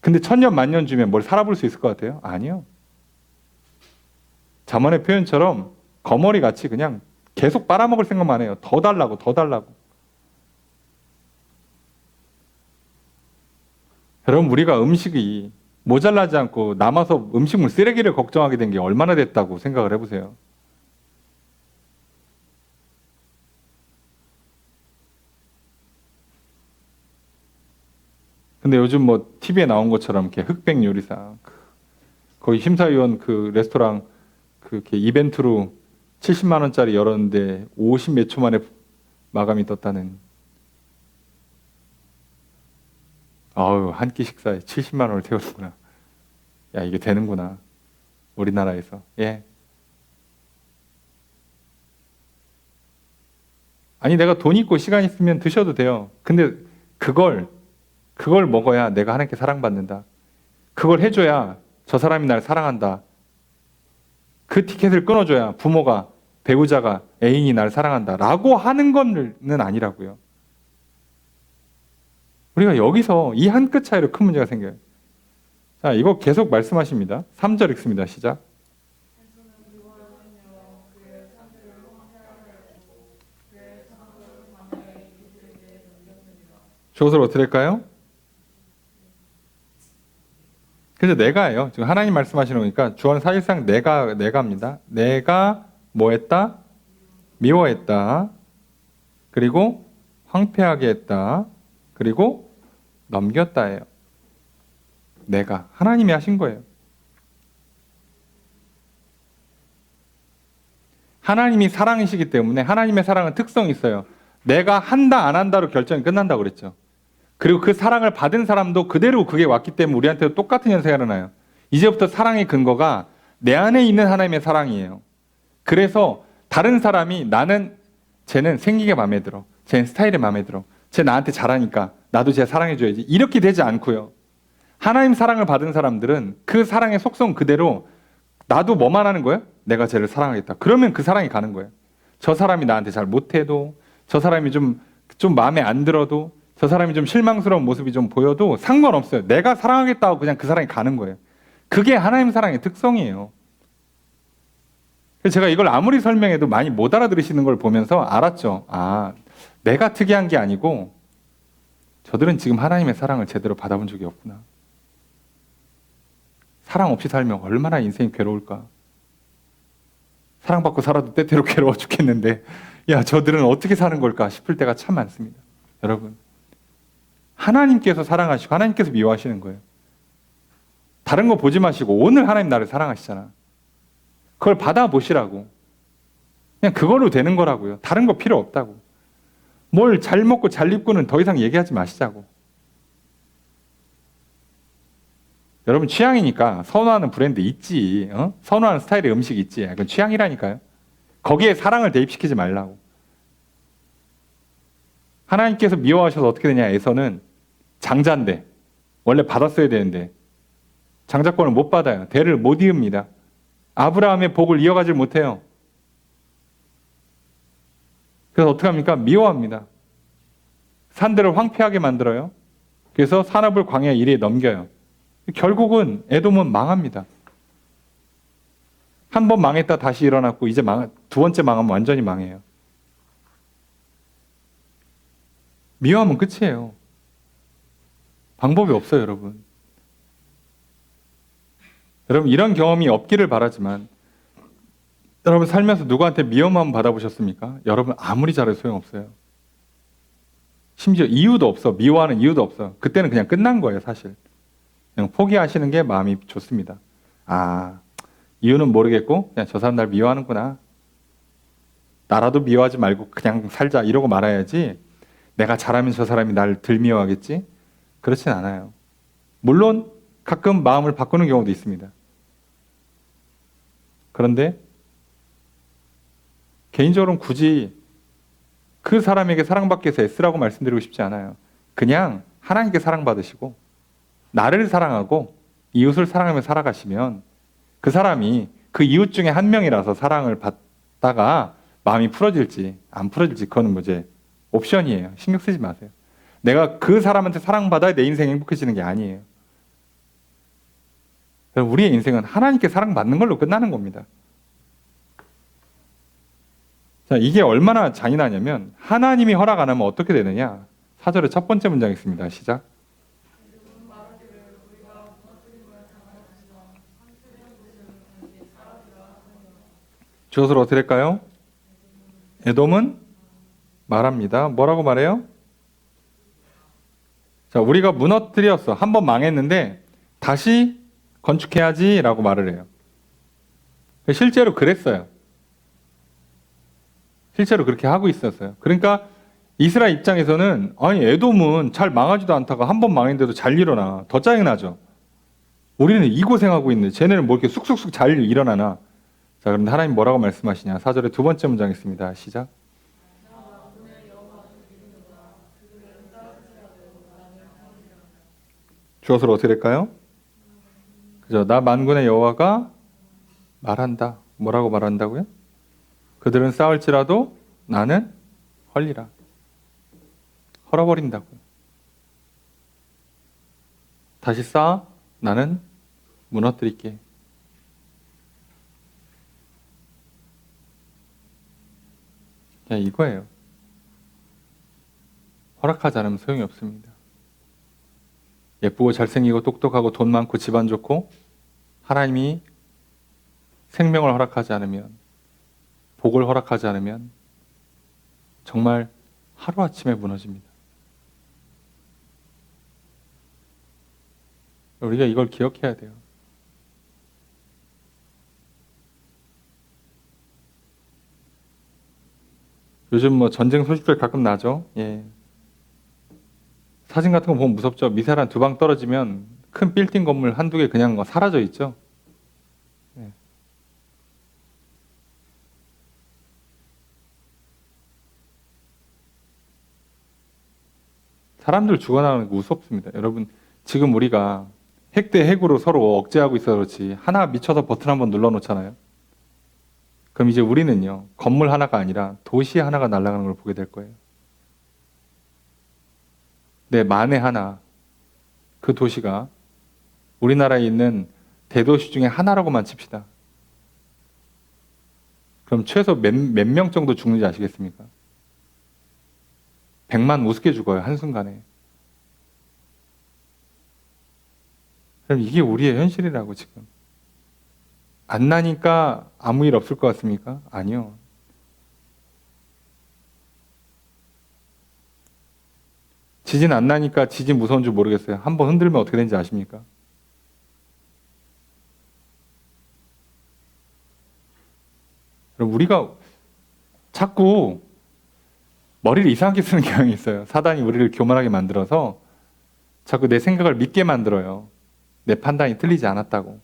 S1: 근데 1000년, 만년 주면 뭘 살아볼 수 있을 것 같아요? 아니요. 잠언의 표현처럼 거머리 같이 그냥 계속 빨아먹을 생각만 해요. 더 달라고, 더 달라고. 여러분, 우리가 음식이 모자라지 않고 남아서 음식물 쓰레기를 걱정하게 된 게 얼마나 됐다고 생각을 해보세요. 근데 요즘 뭐 TV에 나온 것처럼 이렇게 흑백 요리사, 거기 심사위원 그 레스토랑 그렇게 이벤트로 70만 원짜리 열었는데 50 몇 초 만에 마감이 떴다는. 아유, 한 끼 식사에 70만 원을 태우는구나. 야, 이게 되는구나. 우리나라에서. 예. 아니, 내가 돈 있고 시간 있으면 드셔도 돼요. 근데 그걸 먹어야 내가 하나님께 사랑받는다. 그걸 해줘야 저 사람이 날 사랑한다. 그 티켓을 끊어줘야 부모가, 배우자가, 애인이 날 사랑한다 라고 하는 거는 아니라고요. 우리가 여기서 이 한 끗 차이로 큰 문제가 생겨요. 자, 이거 계속 말씀하십니다. 3절 읽습니다. 시작. 주어를 어떻게 될까요? 그래서 내가예요. 지금 하나님 말씀하시는 거니까 주어는 사실상 내가입니다. 내가 뭐 했다? 미워했다. 그리고 황폐하게 했다. 그리고 넘겼다예요. 내가. 하나님이 하신 거예요. 하나님이 사랑이시기 때문에 하나님의 사랑은 특성이 있어요. 내가 한다 안 한다로 결정이 끝난다고 그랬죠. 그리고 그 사랑을 받은 사람도 그대로 그게 왔기 때문에 우리한테도 똑같은 현상이 일어나요. 이제부터 사랑의 근거가 내 안에 있는 하나님의 사랑이에요. 그래서 다른 사람이 쟤는 생긴 게 마음에 들어. 쟤는 스타일이 마음에 들어. 쟤 나한테 잘하니까 나도 쟤 사랑해줘야지. 이렇게 되지 않고요. 하나님 사랑을 받은 사람들은 그 사랑의 속성 그대로 나도 뭐만 하는 거예요? 내가 쟤를 사랑하겠다. 그러면 그 사랑이 가는 거예요. 저 사람이 나한테 잘 못해도, 저 사람이 좀 마음에 안 들어도, 저 사람이 좀 실망스러운 모습이 좀 보여도 상관없어요. 내가 사랑하겠다고 그냥 그 사랑이 가는 거예요. 그게 하나님 사랑의 특성이에요. 그래서 제가 이걸 아무리 설명해도 많이 못 알아들으시는 걸 보면서 알았죠. 아, 내가 특이한 게 아니고 저들은 지금 하나님의 사랑을 제대로 받아본 적이 없구나. 사랑 없이 살면 얼마나 인생이 괴로울까. 사랑받고 살아도 때때로 괴로워 죽겠는데 야, 저들은 어떻게 사는 걸까 싶을 때가 참 많습니다. 여러분, 하나님께서 사랑하시고 하나님께서 미워하시는 거예요. 다른 거 보지 마시고 오늘 하나님 나를 사랑하시잖아. 그걸 받아보시라고. 그냥 그걸로 되는 거라고요. 다른 거 필요 없다고. 뭘 잘 먹고 잘 입고는 더 이상 얘기하지 마시자고. 여러분 취향이니까 선호하는 브랜드 있지. 선호하는 스타일의 음식 있지. 그건 취향이라니까요. 거기에 사랑을 대입시키지 말라고. 하나님께서 미워하셔서 어떻게 되냐. 에서는 장자인데 원래 받았어야 되는데 장자권을 못 받아요. 대를 못 이읍니다. 아브라함의 복을 이어가지 못해요. 그래서 어떻게 합니까? 미워합니다. 산들을 황폐하게 만들어요. 그래서 산업을 광야 이리에 넘겨요. 결국은 에돔은 망합니다. 한 번 망했다 다시 일어났고 이제 두 번째 망하면 완전히 망해요. 미워하면 끝이에요. 방법이 없어요, 여러분. 여러분 이런 경험이 없기를 바라지만 여러분 살면서 누구한테 미워만 받아보셨습니까? 여러분 아무리 잘해도 소용없어요. 심지어 이유도 없어. 미워하는 이유도 없어. 그때는 그냥 끝난 거예요, 사실. 그냥 포기하시는 게 마음이 좋습니다. 아, 이유는 모르겠고 그냥 저 사람 날 미워하는구나. 나라도 미워하지 말고 그냥 살자 이러고 말아야지. 내가 잘하면 저 사람이 날 덜 미워하겠지? 그렇진 않아요. 물론 가끔 마음을 바꾸는 경우도 있습니다. 그런데 개인적으로는 굳이 그 사람에게 사랑받기 위해서 애쓰라고 말씀드리고 싶지 않아요. 그냥 하나님께 사랑받으시고 나를 사랑하고 이웃을 사랑하며 살아가시면 그 사람이 그 이웃 중에 한 명이라서 사랑을 받다가 마음이 풀어질지 안 풀어질지 그거는 뭐 이제 옵션이에요. 신경 쓰지 마세요. 내가 그 사람한테 사랑받아야 내 인생이 행복해지는 게 아니에요. 우리의 인생은 하나님께 사랑받는 걸로 끝나는 겁니다. 자, 이게 얼마나 잔인하냐면 하나님이 허락 안 하면 어떻게 되느냐. 4절의 첫 번째 문장 있습니다. 시작. 주어를 어떻게 될까요? 에돔은 말합니다. 뭐라고 말해요? 자, 우리가 무너뜨렸어. 한번 망했는데 다시 건축해야지 라고 말을 해요. 실제로 그랬어요. 실제로 그렇게 하고 있었어요. 그러니까 이스라엘 입장에서는 아니 에돔은 잘 망하지도 않다가 한 번 망했는데도 잘 일어나. 더 짜증나죠. 우리는 이 고생하고 있는데 쟤네는 뭐 이렇게 쑥쑥쑥 잘 일어나나. 자, 그런데 하나님 뭐라고 말씀하시냐. 4절의 두 번째 문장 있습니다. 시작. 주어서로 어떻게 될까요? 그죠? 나 만군의 여호와가 말한다. 뭐라고 말한다고요? 그들은 싸울지라도 나는 헐리라. 헐어버린다고. 다시 쌓아 나는 무너뜨릴게. 야, 이거예요. 허락하지 않으면 소용이 없습니다. 예쁘고 잘생기고 똑똑하고 돈 많고 집안 좋고 하나님이 생명을 허락하지 않으면, 복을 허락하지 않으면 정말 하루아침에 무너집니다. 우리가 이걸 기억해야 돼요. 요즘 뭐 전쟁 소식들 가끔 나죠. 예. 사진 같은 거 보면 무섭죠. 미사일 한 2방 떨어지면 큰 빌딩 건물 한두 개 그냥 사라져 있죠. 예. 사람들 죽어나가는 게 무섭습니다. 여러분, 지금 우리가 핵 대 핵으로 서로 억제하고 있어 그렇지 하나 미쳐서 버튼 한번 눌러놓잖아요. 그럼 이제 우리는요, 건물 하나가 아니라 도시 하나가 날아가는 걸 보게 될 거예요. 네, 만에 하나, 그 도시가 우리나라에 있는 대도시 중에 하나라고만 칩시다. 그럼 최소 몇 명 정도 죽는지 아시겠습니까? 100만 우습게 죽어요, 한순간에. 그럼 이게 우리의 현실이라고 지금. 안 나니까 아무 일 없을 것 같습니까? 아니요. 지진 안 나니까 지진 무서운 줄 모르겠어요. 한번 흔들면 어떻게 되는지 아십니까? 그럼 우리가 자꾸 머리를 이상하게 쓰는 경향이 있어요. 사단이 우리를 교만하게 만들어서 자꾸 내 생각을 믿게 만들어요. 내 판단이 틀리지 않았다고.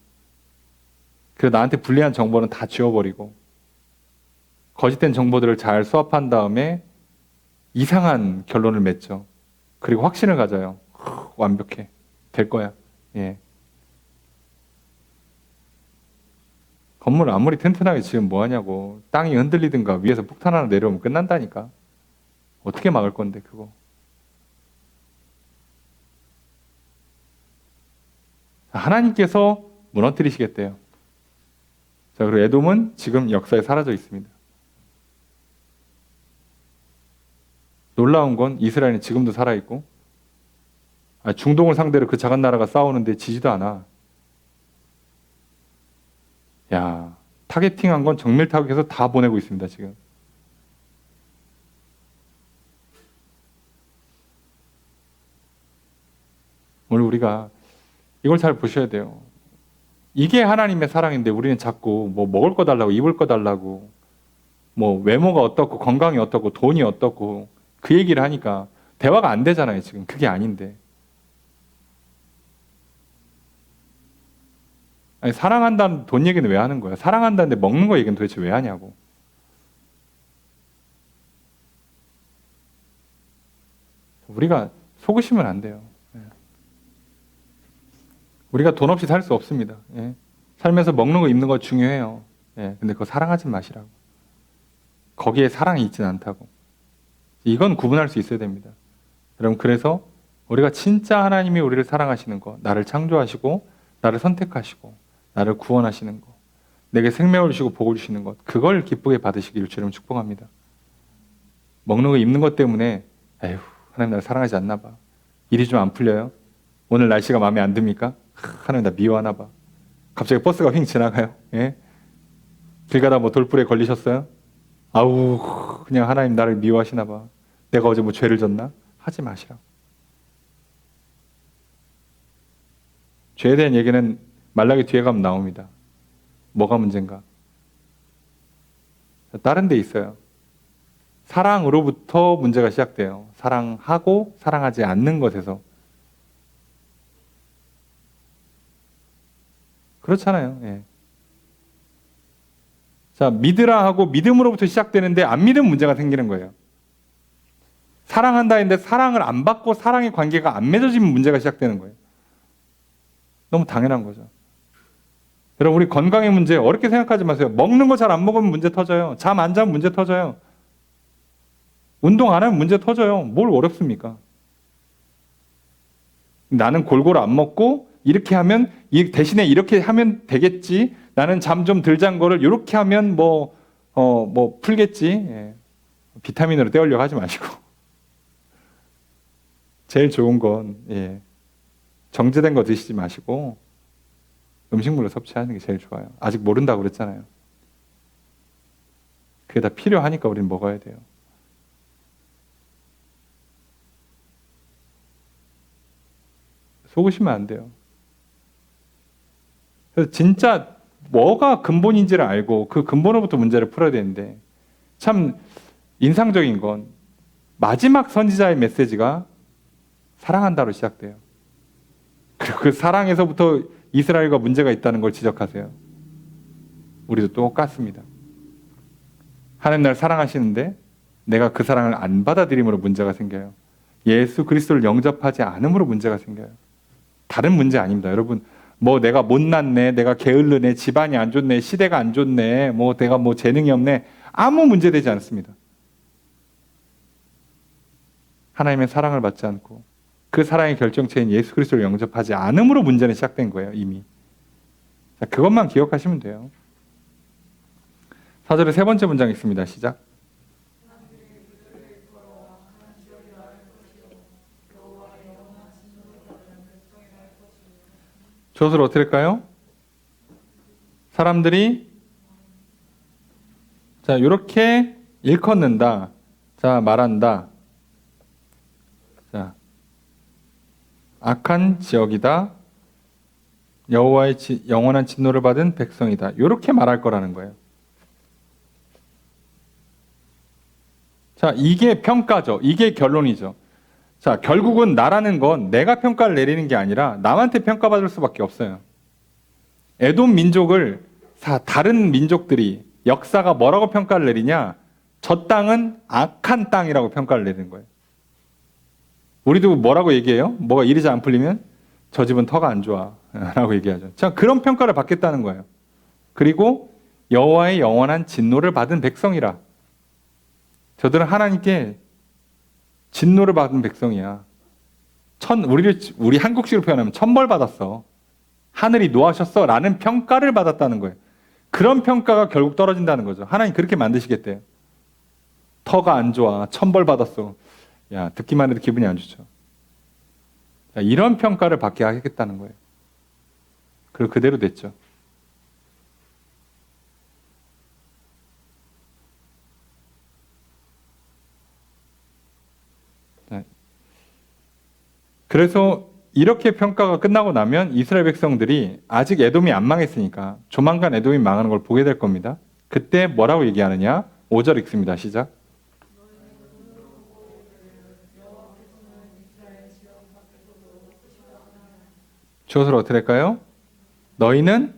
S1: 그래서 나한테 불리한 정보는 다 지워버리고 거짓된 정보들을 잘 수합한 다음에 이상한 결론을 맺죠. 그리고 확신을 가져요. 완벽해. 될 거야. 예. 건물 아무리 튼튼하게 지금 뭐 하냐고. 땅이 흔들리든가 위에서 폭탄 하나 내려오면 끝난다니까. 어떻게 막을 건데 그거. 하나님께서 무너뜨리시겠대요. 자, 그리고 에돔은 지금 역사에 사라져 있습니다. 놀라운 건 이스라엘은 지금도 살아있고, 중동을 상대로 그 작은 나라가 싸우는데 지지도 않아. 야, 타겟팅한 건 정밀 타격해서 다 보내고 있습니다, 지금. 오늘 우리가 이걸 잘 보셔야 돼요. 이게 하나님의 사랑인데 우리는 자꾸 뭐 먹을 거 달라고, 입을 거 달라고, 뭐 외모가 어떻고, 건강이 어떻고, 돈이 어떻고, 그 얘기를 하니까 대화가 안 되잖아요, 지금. 그게 아닌데. 아니, 사랑한다는 돈 얘기는 왜 하는 거야? 사랑한다는데 먹는 거 얘기는 도대체 왜 하냐고. 우리가 속으시면 안 돼요. 우리가 돈 없이 살 수 없습니다. 예. 살면서 먹는 거 입는 거 중요해요. 예. 근데 그거 사랑하지 마시라고. 거기에 사랑이 있지는 않다고. 이건 구분할 수 있어야 됩니다. 여러분, 그래서 우리가 진짜 하나님이 우리를 사랑하시는 거, 나를 창조하시고 나를 선택하시고 나를 구원하시는 거, 내게 생명을 주시고 복을 주시는 것, 그걸 기쁘게 받으시기를 주님 축복합니다. 먹는 거 입는 것 때문에 에휴, 하나님 나를 사랑하지 않나 봐. 일이 좀 안 풀려요? 오늘 날씨가 마음에 안 듭니까? 하나님 나 미워하나 봐. 갑자기 버스가 휙 지나가요. 예? 길 가다 뭐 돌불에 걸리셨어요? 아우, 그냥 하나님 나를 미워하시나 봐. 내가 어제 뭐 죄를 졌나? 하지 마시라고. 죄에 대한 얘기는 말라기 뒤에 가면 나옵니다. 뭐가 문제인가? 다른 데 있어요. 사랑으로부터 문제가 시작돼요. 사랑하고 사랑하지 않는 것에서. 그렇잖아요. 예. 자, 믿으라 하고 믿음으로부터 시작되는데 안 믿으면 문제가 생기는 거예요. 사랑한다 했는데 사랑을 안 받고 사랑의 관계가 안 맺어지면 문제가 시작되는 거예요. 너무 당연한 거죠. 여러분, 우리 건강의 문제 어렵게 생각하지 마세요. 먹는 거 잘 안 먹으면 문제 터져요. 잠 안 자면 문제 터져요. 운동 안 하면 문제 터져요. 뭘 어렵습니까? 나는 골고루 안 먹고 이렇게 하면 대신에 이렇게 하면 되겠지. 나는 잠 좀 덜 잔 거를 이렇게 하면 뭐 풀겠지. 예. 비타민으로 때우려고 하지 마시고. 제일 좋은 건 정제된 거 드시지 마시고 음식물을 섭취하는 게 제일 좋아요. 아직 모른다고 그랬잖아요. 그게 다 필요하니까 우리는 먹어야 돼요. 속으시면 안 돼요. 그래서 진짜 뭐가 근본인지를 알고 그 근본으로부터 문제를 풀어야 되는데, 참 인상적인 건 마지막 선지자의 메시지가 사랑한다로 시작돼요. 그리고 그 사랑에서부터 이스라엘과 문제가 있다는 걸 지적하세요. 우리도 똑같습니다. 하나님 나를 사랑하시는데 내가 그 사랑을 안 받아들임으로 문제가 생겨요. 예수 그리스도를 영접하지 않음으로 문제가 생겨요. 다른 문제 아닙니다. 여러분, 뭐 내가 못났네, 내가 게을르네, 집안이 안 좋네, 시대가 안 좋네, 뭐 내가 뭐 재능이 없네, 아무 문제 되지 않습니다. 하나님의 사랑을 받지 않고 그 사랑의 결정체인 예수 그리스도를 영접하지 않음으로 문제는 시작된 거예요, 이미. 자, 그것만 기억하시면 돼요. 4절의 세 번째 문장 있습니다. 시작. 저것을 어떻게 할까요? 사람들이 자, 이렇게 일컫는다. 자, 말한다. 자, 악한 지역이다. 여호와의 영원한 진노를 받은 백성이다. 이렇게 말할 거라는 거예요. 자, 이게 평가죠. 이게 결론이죠. 자, 결국은 나라는 건 내가 평가를 내리는 게 아니라 남한테 평가받을 수밖에 없어요. 에돔 민족을 다른 민족들이 역사가 뭐라고 평가를 내리냐? 저 땅은 악한 땅이라고 평가를 내리는 거예요. 우리도 뭐라고 얘기해요? 뭐가 이리 잘 안 풀리면 저 집은 터가 안 좋아 라고 얘기하죠. 자, 그런 평가를 받겠다는 거예요. 그리고 여호와의 영원한 진노를 받은 백성이라. 저들은 하나님께 진노를 받은 백성이야. 우리 한국식으로 표현하면 천벌 받았어. 하늘이 노하셨어 라는 평가를 받았다는 거예요. 그런 평가가 결국 떨어진다는 거죠. 하나님 그렇게 만드시겠대요. 터가 안 좋아. 천벌 받았어. 야, 듣기만 해도 기분이 안 좋죠. 자, 이런 평가를 받게 하겠다는 거예요. 그리고 그대로 됐죠. 그래서 이렇게 평가가 끝나고 나면 이스라엘 백성들이 아직 에돔이 안 망했으니까 조만간 에돔이 망하는 걸 보게 될 겁니다. 그때 뭐라고 얘기하느냐? 5절 읽습니다. 시작. 주어를 어떻게 할까요? 너희는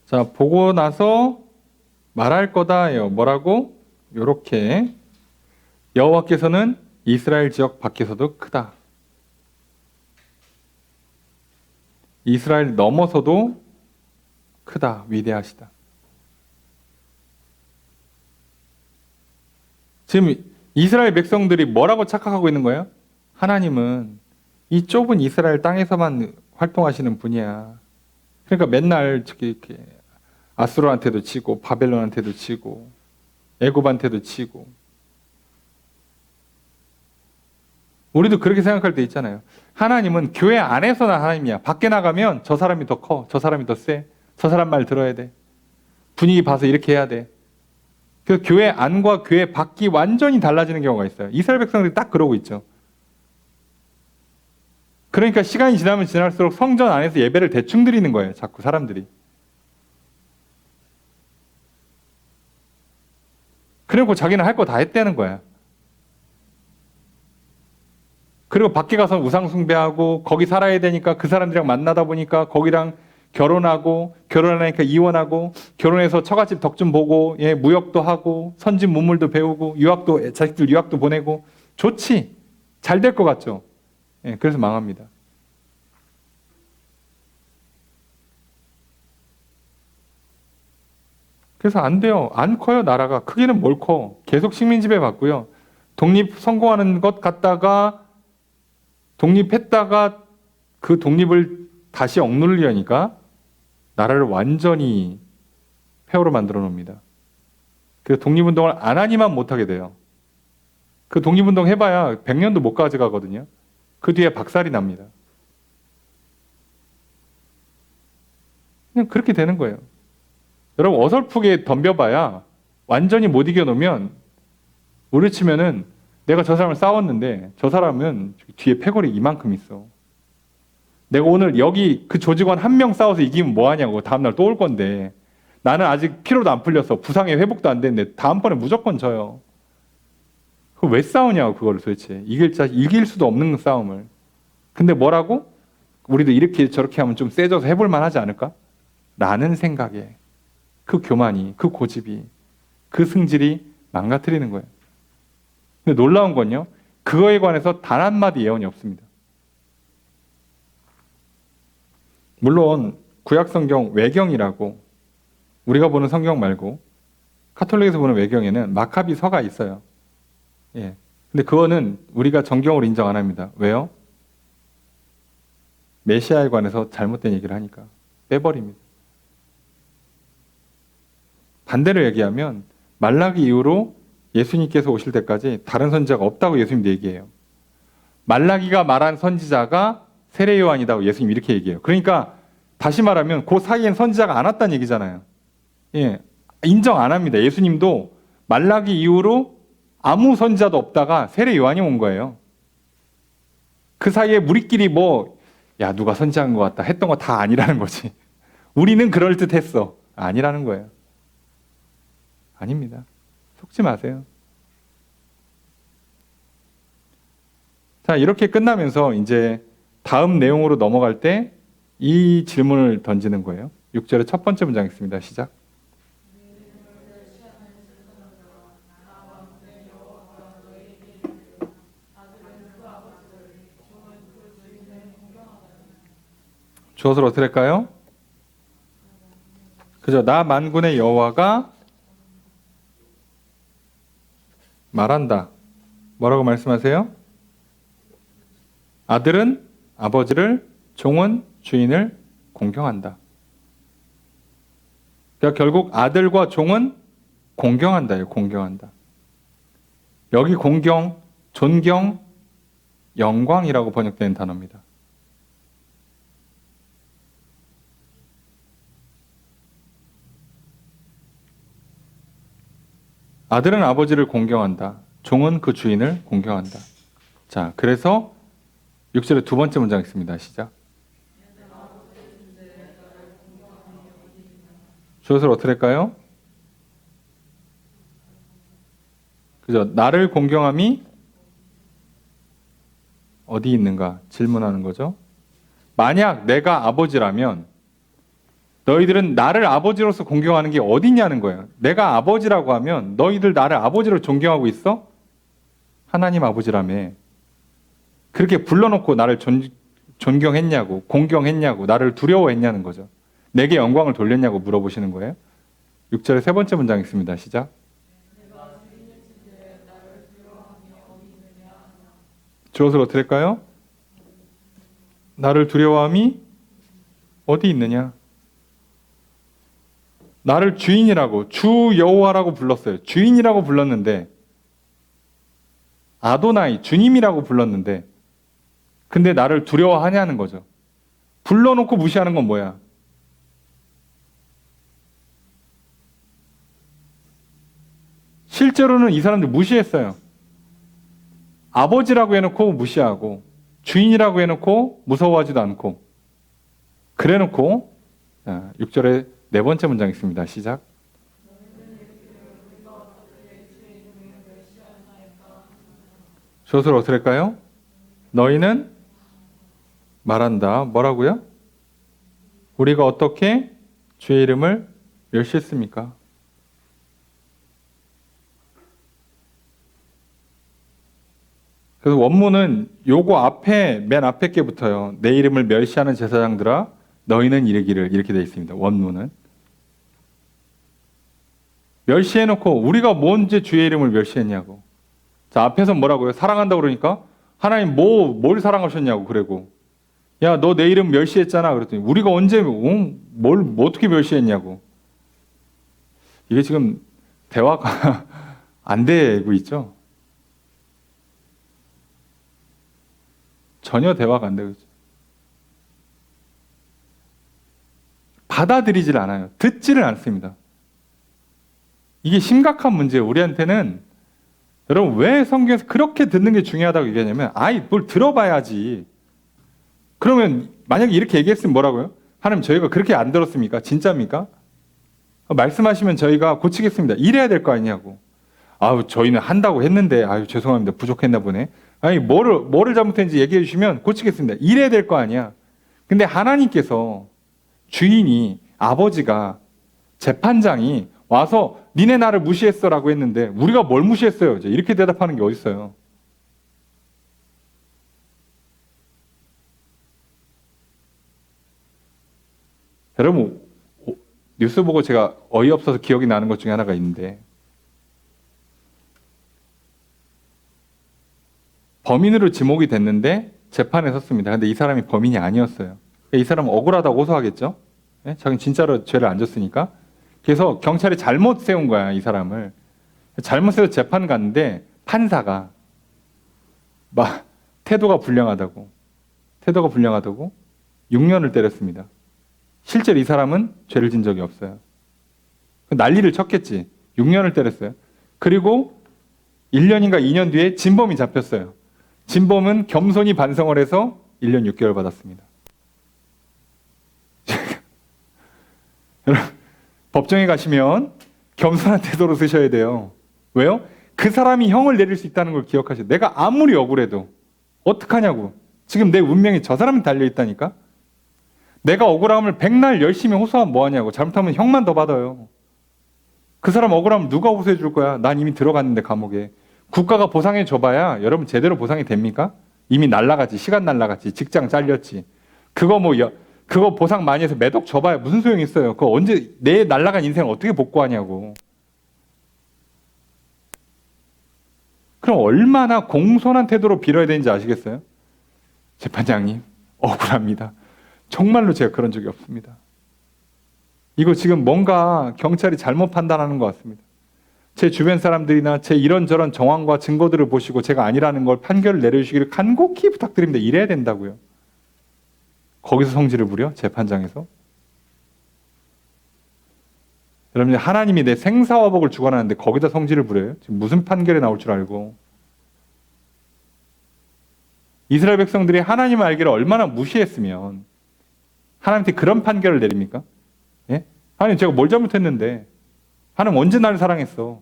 S1: 자, 보고 나서 말할 거다예요. 뭐라고? 요렇게 여호와께서는 이스라엘 지역 밖에서도 크다. 이스라엘 넘어서도 크다. 위대하시다. 지금 이스라엘 백성들이 뭐라고 착각하고 있는 거예요? 하나님은 이 좁은 이스라엘 땅에서만 활동하시는 분이야. 그러니까 맨날 이렇게 아수르한테도 치고 바벨론한테도 치고 애굽한테도 치고. 우리도 그렇게 생각할 때 있잖아요. 하나님은 교회 안에서나 하나님이야. 밖에 나가면 저 사람이 더 커. 저 사람이 더 세. 저 사람 말 들어야 돼. 분위기 봐서 이렇게 해야 돼. 그래서 교회 안과 교회 밖이 완전히 달라지는 경우가 있어요. 이스라엘 백성들이 딱 그러고 있죠. 그러니까 시간이 지나면 지날수록 성전 안에서 예배를 대충 드리는 거예요. 자꾸 사람들이. 그리고 자기는 할 거 다 했다는 거야. 그리고 밖에 가서 우상 숭배하고 거기 살아야 되니까 그 사람들이랑 만나다 보니까 거기랑 결혼하고 결혼하니까 이혼하고 결혼해서 처갓집 덕 좀 보고 무역도 하고 선진 문물도 배우고 유학도 자식들 유학도 보내고 좋지. 잘 될 것 같죠. 그래서 망합니다. 그래서 안 돼요. 안 커요, 나라가. 크기는 뭘 커. 계속 식민 지배 받고요. 독립 성공하는 것 같다가 독립했다가 그 독립을 다시 억누르려니까 나라를 완전히 폐허로 만들어 놓습니다. 그래서 독립운동을 안 하니만 못하게 돼요. 그 독립운동 해봐야 100년도 못 가져가거든요. 그 뒤에 박살이 납니다. 그냥 그렇게 되는 거예요. 여러분 어설프게 덤벼봐야 완전히 못 이겨놓으면 우리 치면은 내가 저 사람을 싸웠는데 저 사람은 뒤에 패거리 이만큼 있어. 내가 오늘 여기 그 조직원 한 명 싸워서 이기면 뭐하냐고 다음날 또 올 건데 나는 아직 피로도 안 풀려서 부상의 회복도 안 됐는데 다음번에 무조건 져요. 그거 왜 싸우냐고 그거를 도대체. 이길 수도 없는 싸움을. 근데 뭐라고? 우리도 이렇게 저렇게 하면 좀 세져서 해볼 만하지 않을까? 라는 생각에 그 교만이, 그 고집이, 그 승질이 망가뜨리는 거예요. 근데 놀라운 건요. 그거에 관해서 단 한마디 예언이 없습니다. 물론 구약 성경 외경이라고 우리가 보는 성경 말고 카톨릭에서 보는 외경에는 마카비서가 있어요. 예. 근데 그거는 우리가 정경으로 인정 안 합니다. 왜요? 메시아에 관해서 잘못된 얘기를 하니까 빼버립니다. 반대로 얘기하면 말라기 이후로 예수님께서 오실 때까지 다른 선지자가 없다고 예수님도 얘기해요. 말라기가 말한 선지자가 세례 요한이다고 예수님 이렇게 얘기해요. 그러니까 다시 말하면 그 사이엔 선지자가 안 왔다는 얘기잖아요. 예, 인정 안 합니다. 예수님도 말라기 이후로 아무 선지자도 없다가 세례 요한이 온 거예요. 그 사이에 우리끼리 야 누가 선지자인 것 같다 했던 거 다 아니라는 거지. 우리는 그럴듯했어. 아니라는 거예요. 아닙니다. 속지 마세요. 자, 이렇게 끝나면서 이제 다음 내용으로 넘어갈 때 이 질문을 던지는 거예요. 6절의 첫 번째 문장 있습니다. 시작. 주어를 어떻게 할까요? 그죠? 나 만군의 여호와가 말한다. 뭐라고 말씀하세요? 아들은 아버지를, 종은 주인을 공경한다. 그러니까 결국 아들과 종은 공경한다예요. 공경한다. 여기 공경, 존경, 영광이라고 번역되는 단어입니다. 아들은 아버지를 공경한다. 종은 그 주인을 공경한다. 자, 그래서 6절의 두 번째 문장 있습니다. 시작. 주어를 어떻게 할까요? 그죠? 나를 공경함이 어디 있는가? 질문하는 거죠. 만약 내가 아버지라면 너희들은 나를 아버지로서 공경하는 게 어디 있냐는 거예요. 내가 아버지라고 하면 너희들 나를 아버지로 존경하고 있어? 하나님 아버지라며. 그렇게 불러놓고 나를 존경했냐고, 공경했냐고, 나를 두려워했냐는 거죠. 내게 영광을 돌렸냐고 물어보시는 거예요. 6절의 세 번째 문장 있습니다. 시작. 주어를 어떻게 할까요? 나를 두려워함이 어디 있느냐? 나를 주인이라고, 주 여호와라고 불렀어요. 주인이라고 불렀는데, 아도나이, 주님이라고 불렀는데, 근데 나를 두려워하냐는 거죠. 불러놓고 무시하는 건 뭐야? 실제로는 이 사람들 무시했어요. 아버지라고 해놓고 무시하고, 주인이라고 해놓고 무서워하지도 않고, 그래놓고 6절에 네 번째 문장 있습니다. 시작. 주어를 어떻게 할까요? 너희는 말한다. 뭐라고요? 우리가 어떻게 주의 이름을 멸시했습니까? 그래서 원문은 요거 앞에 맨 앞에 게 붙어요. 내 이름을 멸시하는 제사장들아 너희는 이르기를 이렇게 되어 있습니다. 원문은. 멸시해놓고 우리가 뭔지 주의 이름을 멸시했냐고. 자, 앞에서 뭐라고요? 사랑한다고 그러니까 하나님 뭘 사랑하셨냐고 그러고 야, 너 내 이름 멸시했잖아. 그랬더니 우리가 언제 뭘 어떻게 멸시했냐고. 이게 지금 대화가 안 되고 있죠. 전혀 대화가 안 되죠. 받아들이질 않아요. 듣지를 않습니다. 이게 심각한 문제예요. 우리한테는. 여러분, 왜 성경에서 그렇게 듣는 게 중요하다고 얘기하냐면, 아이, 뭘 들어봐야지. 그러면 만약에 이렇게 얘기했으면 뭐라고요? 하나님, 저희가 그렇게 안 들었습니까? 진짜입니까? 말씀하시면 저희가 고치겠습니다. 이래야 될 거 아니냐고. 아우, 저희는 한다고 했는데, 아유, 죄송합니다. 부족했나 보네. 아니, 뭐를 잘못했는지 얘기해 주시면 고치겠습니다. 이래야 될 거 아니야. 근데 하나님께서, 주인이, 아버지가, 재판장이 와서 니네 나를 무시했어라고 했는데 우리가 뭘 무시했어요? 이렇게 대답하는 게 어딨어요? 여러분, 뉴스 보고 제가 어이없어서 기억이 나는 것 중에 하나가 있는데, 범인으로 지목이 됐는데 재판에 섰습니다. 근데 이 사람이 범인이 아니었어요. 이 사람은 억울하다고 호소하겠죠? 네? 자기는 진짜로 죄를 안 졌으니까. 그래서 경찰이 잘못 세운 거야, 이 사람을. 잘못 세워서 재판 갔는데 판사가 막 태도가 불량하다고 6년을 때렸습니다. 실제로 이 사람은 죄를 진 적이 없어요. 난리를 쳤겠지. 6년을 때렸어요. 그리고 1년인가 2년 뒤에 진범이 잡혔어요. 진범은 겸손히 반성을 해서 1년 6개월 받았습니다. 여러분, 법정에 가시면 겸손한 태도로 쓰셔야 돼요. 왜요? 그 사람이 형을 내릴 수 있다는 걸 기억하셔야 돼요. 내가 아무리 억울해도 어떡하냐고. 지금 내 운명이 저 사람이 달려있다니까? 내가 억울함을 백날 열심히 호소하면 뭐하냐고. 잘못하면 형만 더 받아요. 그 사람 억울함을 누가 호소해 줄 거야? 난 이미 들어갔는데 감옥에. 국가가 보상해 줘봐야 여러분 제대로 보상이 됩니까? 이미 날라갔지. 시간 날라갔지. 직장 잘렸지. 그거 보상 많이 해서 매덕 줘봐야 무슨 소용이 있어요. 그거 언제 내 날라간 인생을 어떻게 복구하냐고. 그럼 얼마나 공손한 태도로 빌어야 되는지 아시겠어요? 재판장님, 억울합니다. 정말로 제가 그런 적이 없습니다. 이거 지금 뭔가 경찰이 잘못 판단하는 것 같습니다. 제 주변 사람들이나 제 이런저런 정황과 증거들을 보시고 제가 아니라는 걸 판결을 내려주시기를 간곡히 부탁드립니다. 이래야 된다고요. 거기서 성질을 부려? 재판장에서? 여러분, 하나님이 내 생사화복을 주관하는데 거기다 성질을 부려요? 지금 무슨 판결이 나올 줄 알고. 이스라엘 백성들이 하나님을 알기를 얼마나 무시했으면 하나님한테 그런 판결을 내립니까? 예? 하나님, 제가 뭘 잘못했는데? 하나님 언제 나를 사랑했어?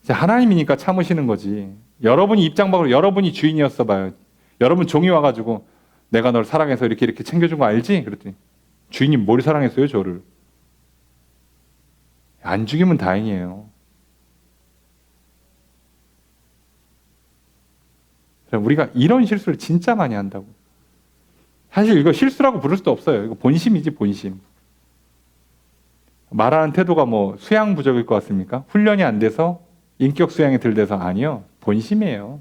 S1: 이제 하나님이니까 참으시는 거지. 여러분이 입장 밖으로 여러분이 주인이었어 봐요. 여러분 종이 와가지고 내가 널 사랑해서 이렇게 챙겨준 거 알지? 그랬더니 주인이 뭘 사랑했어요, 저를? 안 죽이면 다행이에요. 우리가 이런 실수를 진짜 많이 한다고. 사실 이거 실수라고 부를 수도 없어요. 이거 본심이지, 본심. 말하는 태도가 뭐 수양 부족일 것 같습니까? 훈련이 안 돼서 인격 수양이 덜 돼서 아니요. 본심이에요.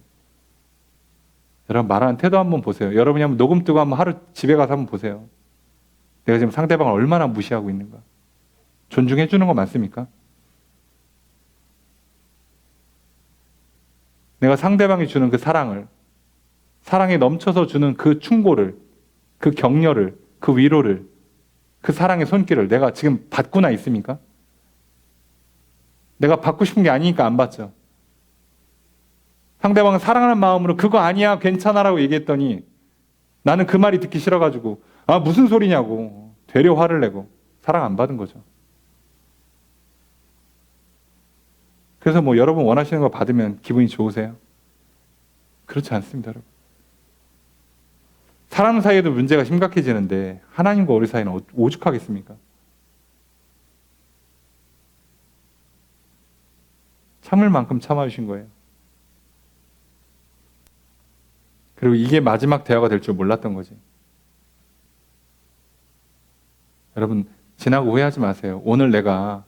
S1: 여러분, 말하는 태도 한번 보세요. 여러분이 한번 녹음 뜨고 한번 하루 집에 가서 한번 보세요. 내가 지금 상대방을 얼마나 무시하고 있는가. 존중해 주는 거 맞습니까? 내가 상대방이 주는 그 사랑을, 사랑에 넘쳐서 주는 그 충고를, 그 격려를, 그 위로를, 그 사랑의 손길을 내가 지금 받고나 있습니까? 내가 받고 싶은 게 아니니까 안 받죠. 상대방은 사랑하는 마음으로 그거 아니야, 괜찮아라고 얘기했더니 나는 그 말이 듣기 싫어가지고 아, 무슨 소리냐고 되려 화를 내고 사랑 안 받은 거죠. 그래서 뭐 여러분 원하시는 거 받으면 기분이 좋으세요? 그렇지 않습니다, 여러분. 사람 사이에도 문제가 심각해지는데 하나님과 우리 사이는 오죽하겠습니까? 참을 만큼 참아주신 거예요. 그리고 이게 마지막 대화가 될 줄 몰랐던 거지. 여러분, 지나고 후회하지 마세요. 오늘 내가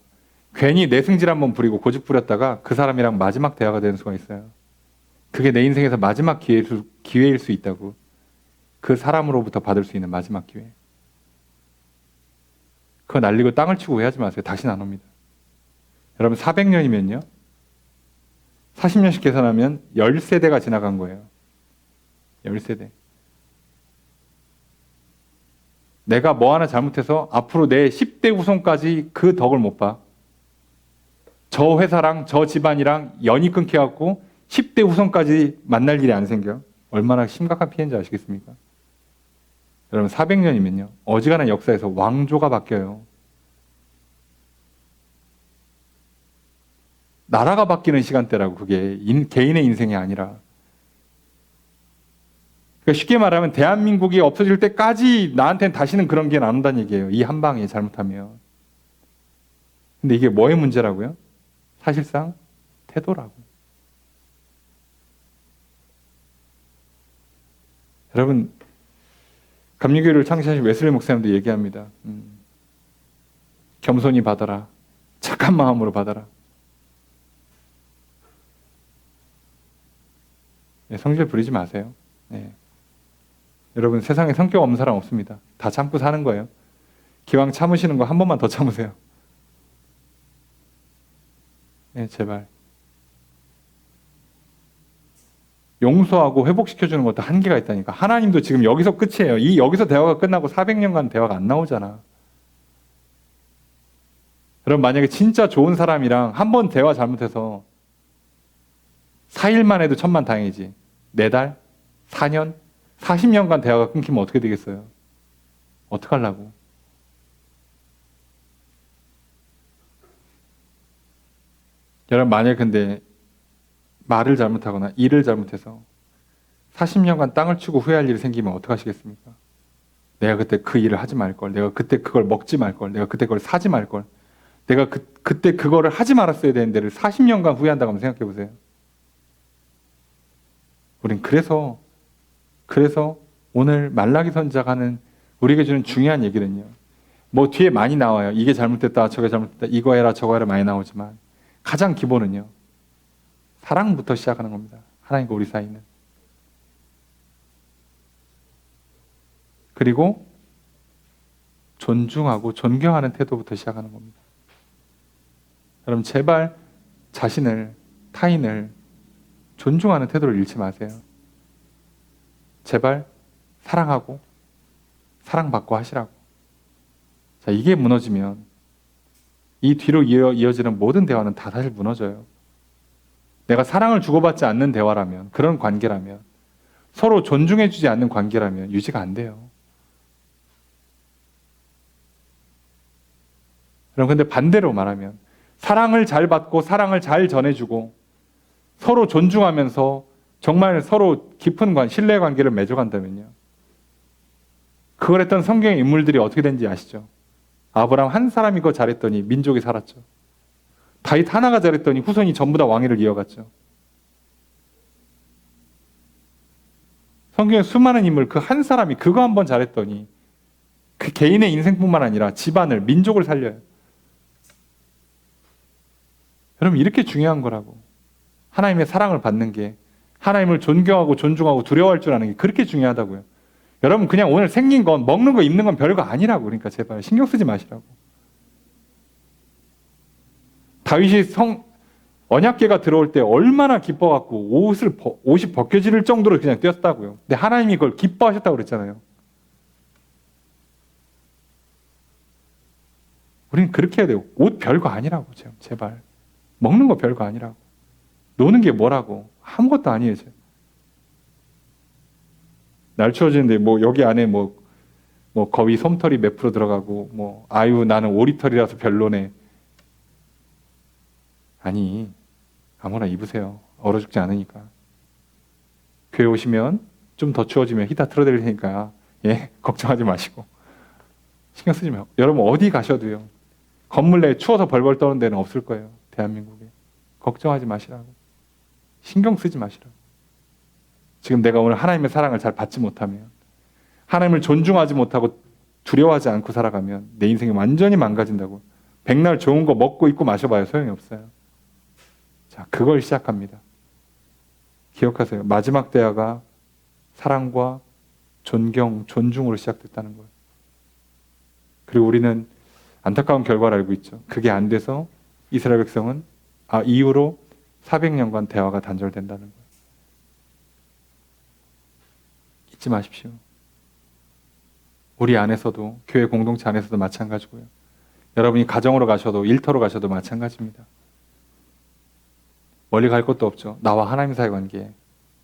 S1: 괜히 내 승질 한번 부리고 고집 부렸다가 그 사람이랑 마지막 대화가 되는 수가 있어요. 그게 내 인생에서 마지막 기회일 수 있다고. 그 사람으로부터 받을 수 있는 마지막 기회. 그거 날리고 땅을 치고 후회하지 마세요. 다시는 안 옵니다. 여러분, 400년이면요. 40년씩 계산하면 10세대가 지나간 거예요. 10세대. 내가 뭐 하나 잘못해서 앞으로 내 10대 후손까지 그 덕을 못 봐. 저 회사랑 저 집안이랑 연이 끊겨갖고 10대 후손까지 만날 일이 안 생겨. 얼마나 심각한 피해인지 아시겠습니까? 여러분 400년이면요. 어지간한 역사에서 왕조가 바뀌어요. 나라가 바뀌는 시간대라고 그게 개인의 인생이 아니라. 그러니까 쉽게 말하면 대한민국이 없어질 때까지 나한테는 다시는 그런 게 안 온다는 얘기예요. 이 한 방에 잘못하면. 근데 이게 뭐의 문제라고요? 사실상 태도라고. 여러분 감리교회를 창시하신 웨슬리 목사님도 얘기합니다. 겸손히 받아라. 착한 마음으로 받아라. 네, 성질 부리지 마세요. 네. 여러분 세상에 성격 없는 사람 없습니다. 다 참고 사는 거예요. 기왕 참으시는 거 한 번만 더 참으세요. 네, 제발. 용서하고 회복시켜주는 것도 한계가 있다니까. 하나님도 지금 여기서 끝이에요. 여기서 대화가 끝나고 400년간 대화가 안 나오잖아. 그럼 만약에 진짜 좋은 사람이랑 한 번 대화 잘못해서 4일만 해도 천만다행이지. 4달? 4년? 40년간 대화가 끊기면 어떻게 되겠어요? 어떡하려고? 여러분 만약에 근데 말을 잘못하거나 일을 잘못해서 40년간 땅을 치고 후회할 일이 생기면 어떡하시겠습니까? 내가 그때 그 일을 하지 말걸. 내가 그때 그걸 먹지 말걸. 내가 그때 그걸 사지 말걸. 내가 그때 그거를 하지 말았어야 되는 데를 40년간 후회한다고 한번 생각해 보세요. 우린 그래서 오늘 말라기 선지자가 하는 우리에게 주는 중요한 얘기는요. 뭐 뒤에 많이 나와요. 이게 잘못됐다, 저게 잘못됐다, 이거 해라, 저거 해라 많이 나오지만 가장 기본은요. 사랑부터 시작하는 겁니다. 하나님과 우리 사이는. 그리고 존중하고 존경하는 태도부터 시작하는 겁니다. 여러분 제발 자신을, 타인을 존중하는 태도를 잃지 마세요. 제발 사랑하고 사랑받고 하시라고. 자, 이게 무너지면 이 뒤로 이어지는 모든 대화는 다 사실 무너져요. 내가 사랑을 주고받지 않는 대화라면, 그런 관계라면, 서로 존중해주지 않는 관계라면 유지가 안 돼요. 그럼 근데 반대로 말하면 사랑을 잘 받고 사랑을 잘 전해주고 서로 존중하면서 정말 서로 깊은 신뢰 관계를 맺어간다면요. 그걸 했던 성경의 인물들이 어떻게 된지 아시죠? 아브라함 한 사람이 그거 잘했더니 민족이 살았죠. 다윗 하나가 잘했더니 후손이 전부 다 왕위를 이어갔죠. 성경의 수많은 인물 그 한 사람이 그거 한번 잘했더니 그 개인의 인생뿐만 아니라 집안을, 민족을 살려요. 여러분 이렇게 중요한 거라고. 하나님의 사랑을 받는 게, 하나님을 존경하고 존중하고 두려워할 줄 아는 게 그렇게 중요하다고요. 여러분 그냥 오늘 생긴 건, 먹는 거 입는 건 별거 아니라고. 그러니까 제발 신경 쓰지 마시라고. 다윗이 언약궤가 들어올 때 얼마나 기뻐갖고 옷이 벗겨질 정도로 그냥 뛰었다고요. 근데 하나님이 그걸 기뻐하셨다고 그랬잖아요. 우리는 그렇게 해야 돼요. 옷 별거 아니라고. 제발. 먹는 거 별거 아니라고. 노는 게 뭐라고. 아무것도 아니에요. 날 추워지는데 여기 안에 거위 솜털이 몇 프로 들어가고 아유 나는 오리털이라서 별로네. 아니 아무나 입으세요. 얼어 죽지 않으니까. 교회 오시면 좀 더 추워지면 히터 틀어드릴 테니까 걱정하지 마시고 신경 쓰지 마요. 여러분 어디 가셔도요. 건물 내에 추워서 벌벌 떠는 데는 없을 거예요. 대한민국에. 걱정하지 마시라고. 신경 쓰지 마시라고. 지금 내가 오늘 하나님의 사랑을 잘 받지 못하면, 하나님을 존중하지 못하고 두려워하지 않고 살아가면 내 인생이 완전히 망가진다고. 백날 좋은 거 먹고 입고 마셔봐야 소용이 없어요. 자, 그걸 시작합니다. 기억하세요. 마지막 대화가 사랑과 존경, 존중으로 시작됐다는 거예요. 그리고 우리는 안타까운 결과를 알고 있죠. 그게 안 돼서 이스라엘 백성은 이후로 400년간 대화가 단절된다는 거예요. 잊지 마십시오. 우리 안에서도, 교회 공동체 안에서도 마찬가지고요. 여러분이 가정으로 가셔도, 일터로 가셔도 마찬가지입니다. 멀리 갈 것도 없죠. 나와 하나님 사이 관계에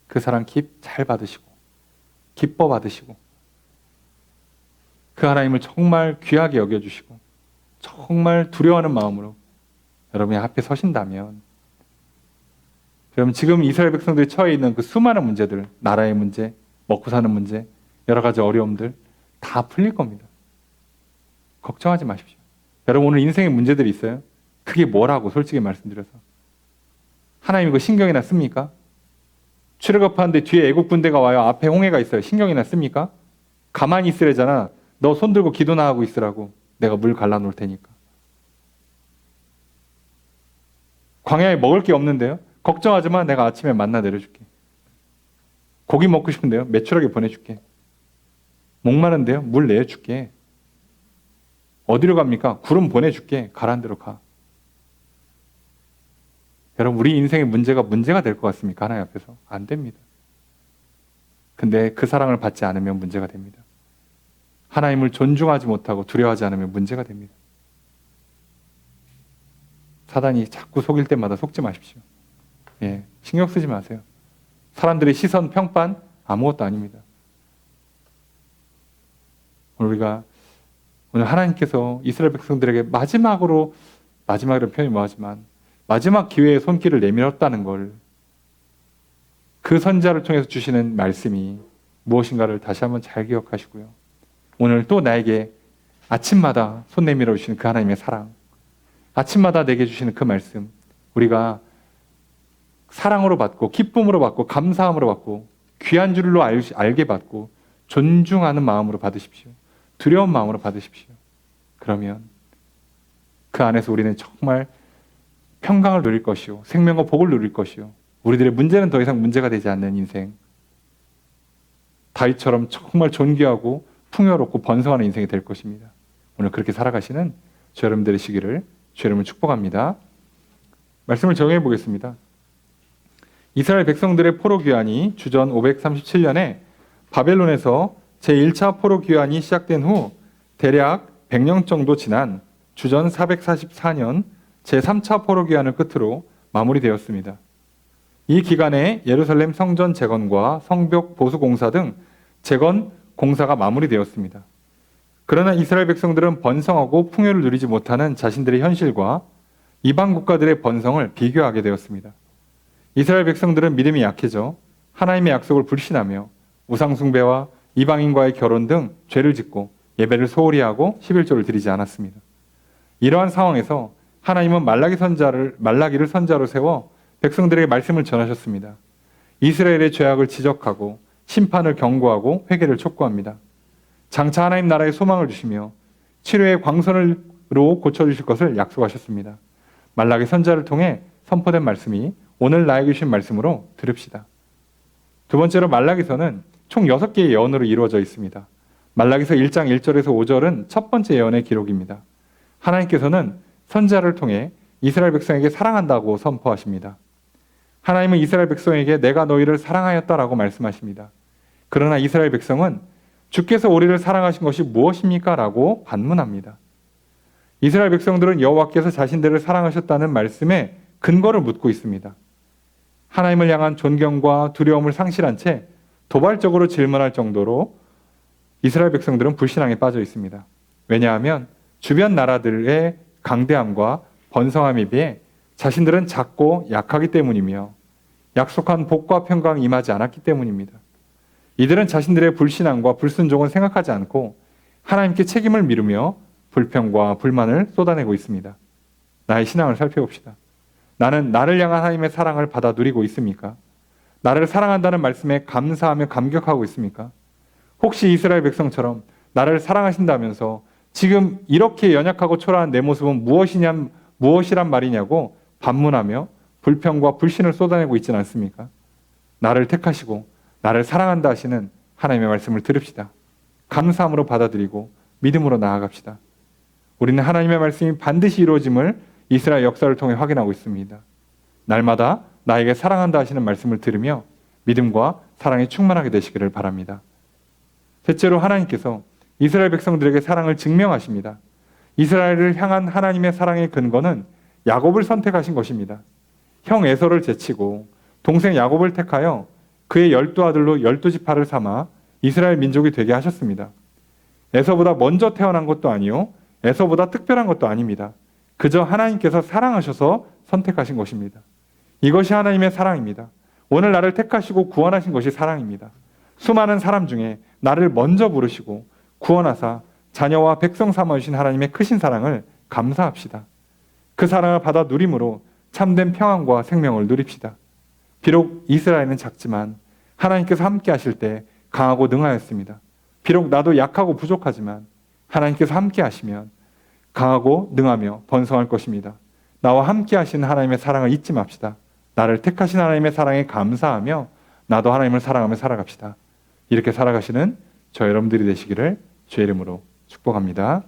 S1: 그 사랑 잘 받으시고 기뻐 받으시고 그 하나님을 정말 귀하게 여겨주시고 정말 두려워하는 마음으로 여러분이 앞에 서신다면, 그럼 지금 이스라엘 백성들이 처해 있는 그 수많은 문제들, 나라의 문제, 먹고 사는 문제, 여러 가지 어려움들 다 풀릴 겁니다. 걱정하지 마십시오. 여러분, 오늘 인생에 문제들이 있어요. 그게 뭐라고 솔직히 말씀드려서 하나님 이거 신경이나 씁니까? 출애굽하는데 뒤에 애국 군대가 와요. 앞에 홍해가 있어요. 신경이나 씁니까? 가만히 있으래잖아. 너 손 들고 기도나 하고 있으라고. 내가 물 갈라놓을 테니까. 광야에 먹을 게 없는데요. 걱정하지 마. 내가 아침에 만나 내려줄게. 고기 먹고 싶은데요. 매출하게 보내줄게. 목마른데요. 물 내줄게. 어디로 갑니까? 구름 보내줄게. 가라는 대로 가. 여러분, 우리 인생의 문제가 될 것 같습니까? 하나님 앞에서? 안 됩니다. 근데 그 사랑을 받지 않으면 문제가 됩니다. 하나님을 존중하지 못하고 두려워하지 않으면 문제가 됩니다. 사단이 자꾸 속일 때마다 속지 마십시오. 예, 신경 쓰지 마세요. 사람들의 시선, 평판 아무것도 아닙니다. 오늘 하나님께서 이스라엘 백성들에게 마지막이라는 표현이 뭐하지만 마지막 기회에 손길을 내밀었다는 걸, 그 선자를 통해서 주시는 말씀이 무엇인가를 다시 한번 잘 기억하시고요. 오늘 또 나에게 아침마다 손 내밀어 주시는 그 하나님의 사랑, 아침마다 내게 주시는 그 말씀, 우리가 사랑으로 받고 기쁨으로 받고 감사함으로 받고 귀한 줄로 알게 받고 존중하는 마음으로 받으십시오. 두려운 마음으로 받으십시오. 그러면 그 안에서 우리는 정말 평강을 누릴 것이요, 생명과 복을 누릴 것이요, 우리들의 문제는 더 이상 문제가 되지 않는 인생, 다윗처럼 정말 존귀하고 풍요롭고 번성하는 인생이 될 것입니다. 오늘 그렇게 살아가시는 저 여러분 되시기를 주 여러분을 축복합니다. 말씀을 정해 보겠습니다. 이스라엘 백성들의 포로 귀환이 주전 537년에 바벨론에서 제1차 포로 귀환이 시작된 후 대략 100년 정도 지난 주전 444년 제3차 포로 귀환을 끝으로 마무리되었습니다. 이 기간에 예루살렘 성전 재건과 성벽 보수 공사 등 재건 공사가 마무리되었습니다. 그러나 이스라엘 백성들은 번성하고 풍요를 누리지 못하는 자신들의 현실과 이방 국가들의 번성을 비교하게 되었습니다. 이스라엘 백성들은 믿음이 약해져 하나님의 약속을 불신하며 우상 숭배와 이방인과의 결혼 등 죄를 짓고 예배를 소홀히 하고 11조를 드리지 않았습니다. 이러한 상황에서 하나님은 말라기를 선자로 세워 백성들에게 말씀을 전하셨습니다. 이스라엘의 죄악을 지적하고 심판을 경고하고 회개를 촉구합니다. 장차 하나님 나라의 소망을 주시며 치료의 광선으로 고쳐주실 것을 약속하셨습니다. 말라기 선자를 통해 선포된 말씀이 오늘 나에게 주신 말씀으로 들읍시다. 두 번째로 말라기서는 총 6개의 예언으로 이루어져 있습니다. 말라기서 1장 1절에서 5절은 첫 번째 예언의 기록입니다. 하나님께서는 선자를 통해 이스라엘 백성에게 사랑한다고 선포하십니다. 하나님은 이스라엘 백성에게 내가 너희를 사랑하였다라고 말씀하십니다. 그러나 이스라엘 백성은 주께서 우리를 사랑하신 것이 무엇입니까? 라고 반문합니다. 이스라엘 백성들은 여호와께서 자신들을 사랑하셨다는 말씀에 근거를 묻고 있습니다. 하나님을 향한 존경과 두려움을 상실한 채 도발적으로 질문할 정도로 이스라엘 백성들은 불신앙에 빠져 있습니다. 왜냐하면 주변 나라들의 강대함과 번성함에 비해 자신들은 작고 약하기 때문이며 약속한 복과 평강이 임하지 않았기 때문입니다. 이들은 자신들의 불신앙과 불순종을 생각하지 않고 하나님께 책임을 미루며 불평과 불만을 쏟아내고 있습니다. 나의 신앙을 살펴봅시다. 나는 나를 향한 하나님의 사랑을 받아 누리고 있습니까? 나를 사랑한다는 말씀에 감사하며 감격하고 있습니까? 혹시 이스라엘 백성처럼 나를 사랑하신다면서 지금 이렇게 연약하고 초라한 내 모습은 무엇이란 말이냐고 반문하며 불평과 불신을 쏟아내고 있지는 않습니까? 나를 택하시고 나를 사랑한다 하시는 하나님의 말씀을 들읍시다. 감사함으로 받아들이고 믿음으로 나아갑시다. 우리는 하나님의 말씀이 반드시 이루어짐을 이스라엘 역사를 통해 확인하고 있습니다. 날마다 나에게 사랑한다 하시는 말씀을 들으며 믿음과 사랑에 충만하게 되시기를 바랍니다. 셋째로 하나님께서 이스라엘 백성들에게 사랑을 증명하십니다. 이스라엘을 향한 하나님의 사랑의 근거는 야곱을 선택하신 것입니다. 형 에서를 제치고 동생 야곱을 택하여 그의 12아들로 12지파를 삼아 이스라엘 민족이 되게 하셨습니다. 에서보다 먼저 태어난 것도 아니요 에서보다 특별한 것도 아닙니다. 그저 하나님께서 사랑하셔서 선택하신 것입니다. 이것이 하나님의 사랑입니다. 오늘 나를 택하시고 구원하신 것이 사랑입니다. 수많은 사람 중에 나를 먼저 부르시고 구원하사 자녀와 백성 삼아주신 하나님의 크신 사랑을 감사합시다. 그 사랑을 받아 누림으로 참된 평안과 생명을 누립시다. 비록 이스라엘은 작지만 하나님께서 함께 하실 때 강하고 능하였습니다. 비록 나도 약하고 부족하지만 하나님께서 함께 하시면 강하고 능하며 번성할 것입니다. 나와 함께 하시는 하나님의 사랑을 잊지 맙시다. 나를 택하신 하나님의 사랑에 감사하며 나도 하나님을 사랑하며 살아갑시다. 이렇게 살아가시는 저 여러분들이 되시기를 주의 이름으로 축복합니다.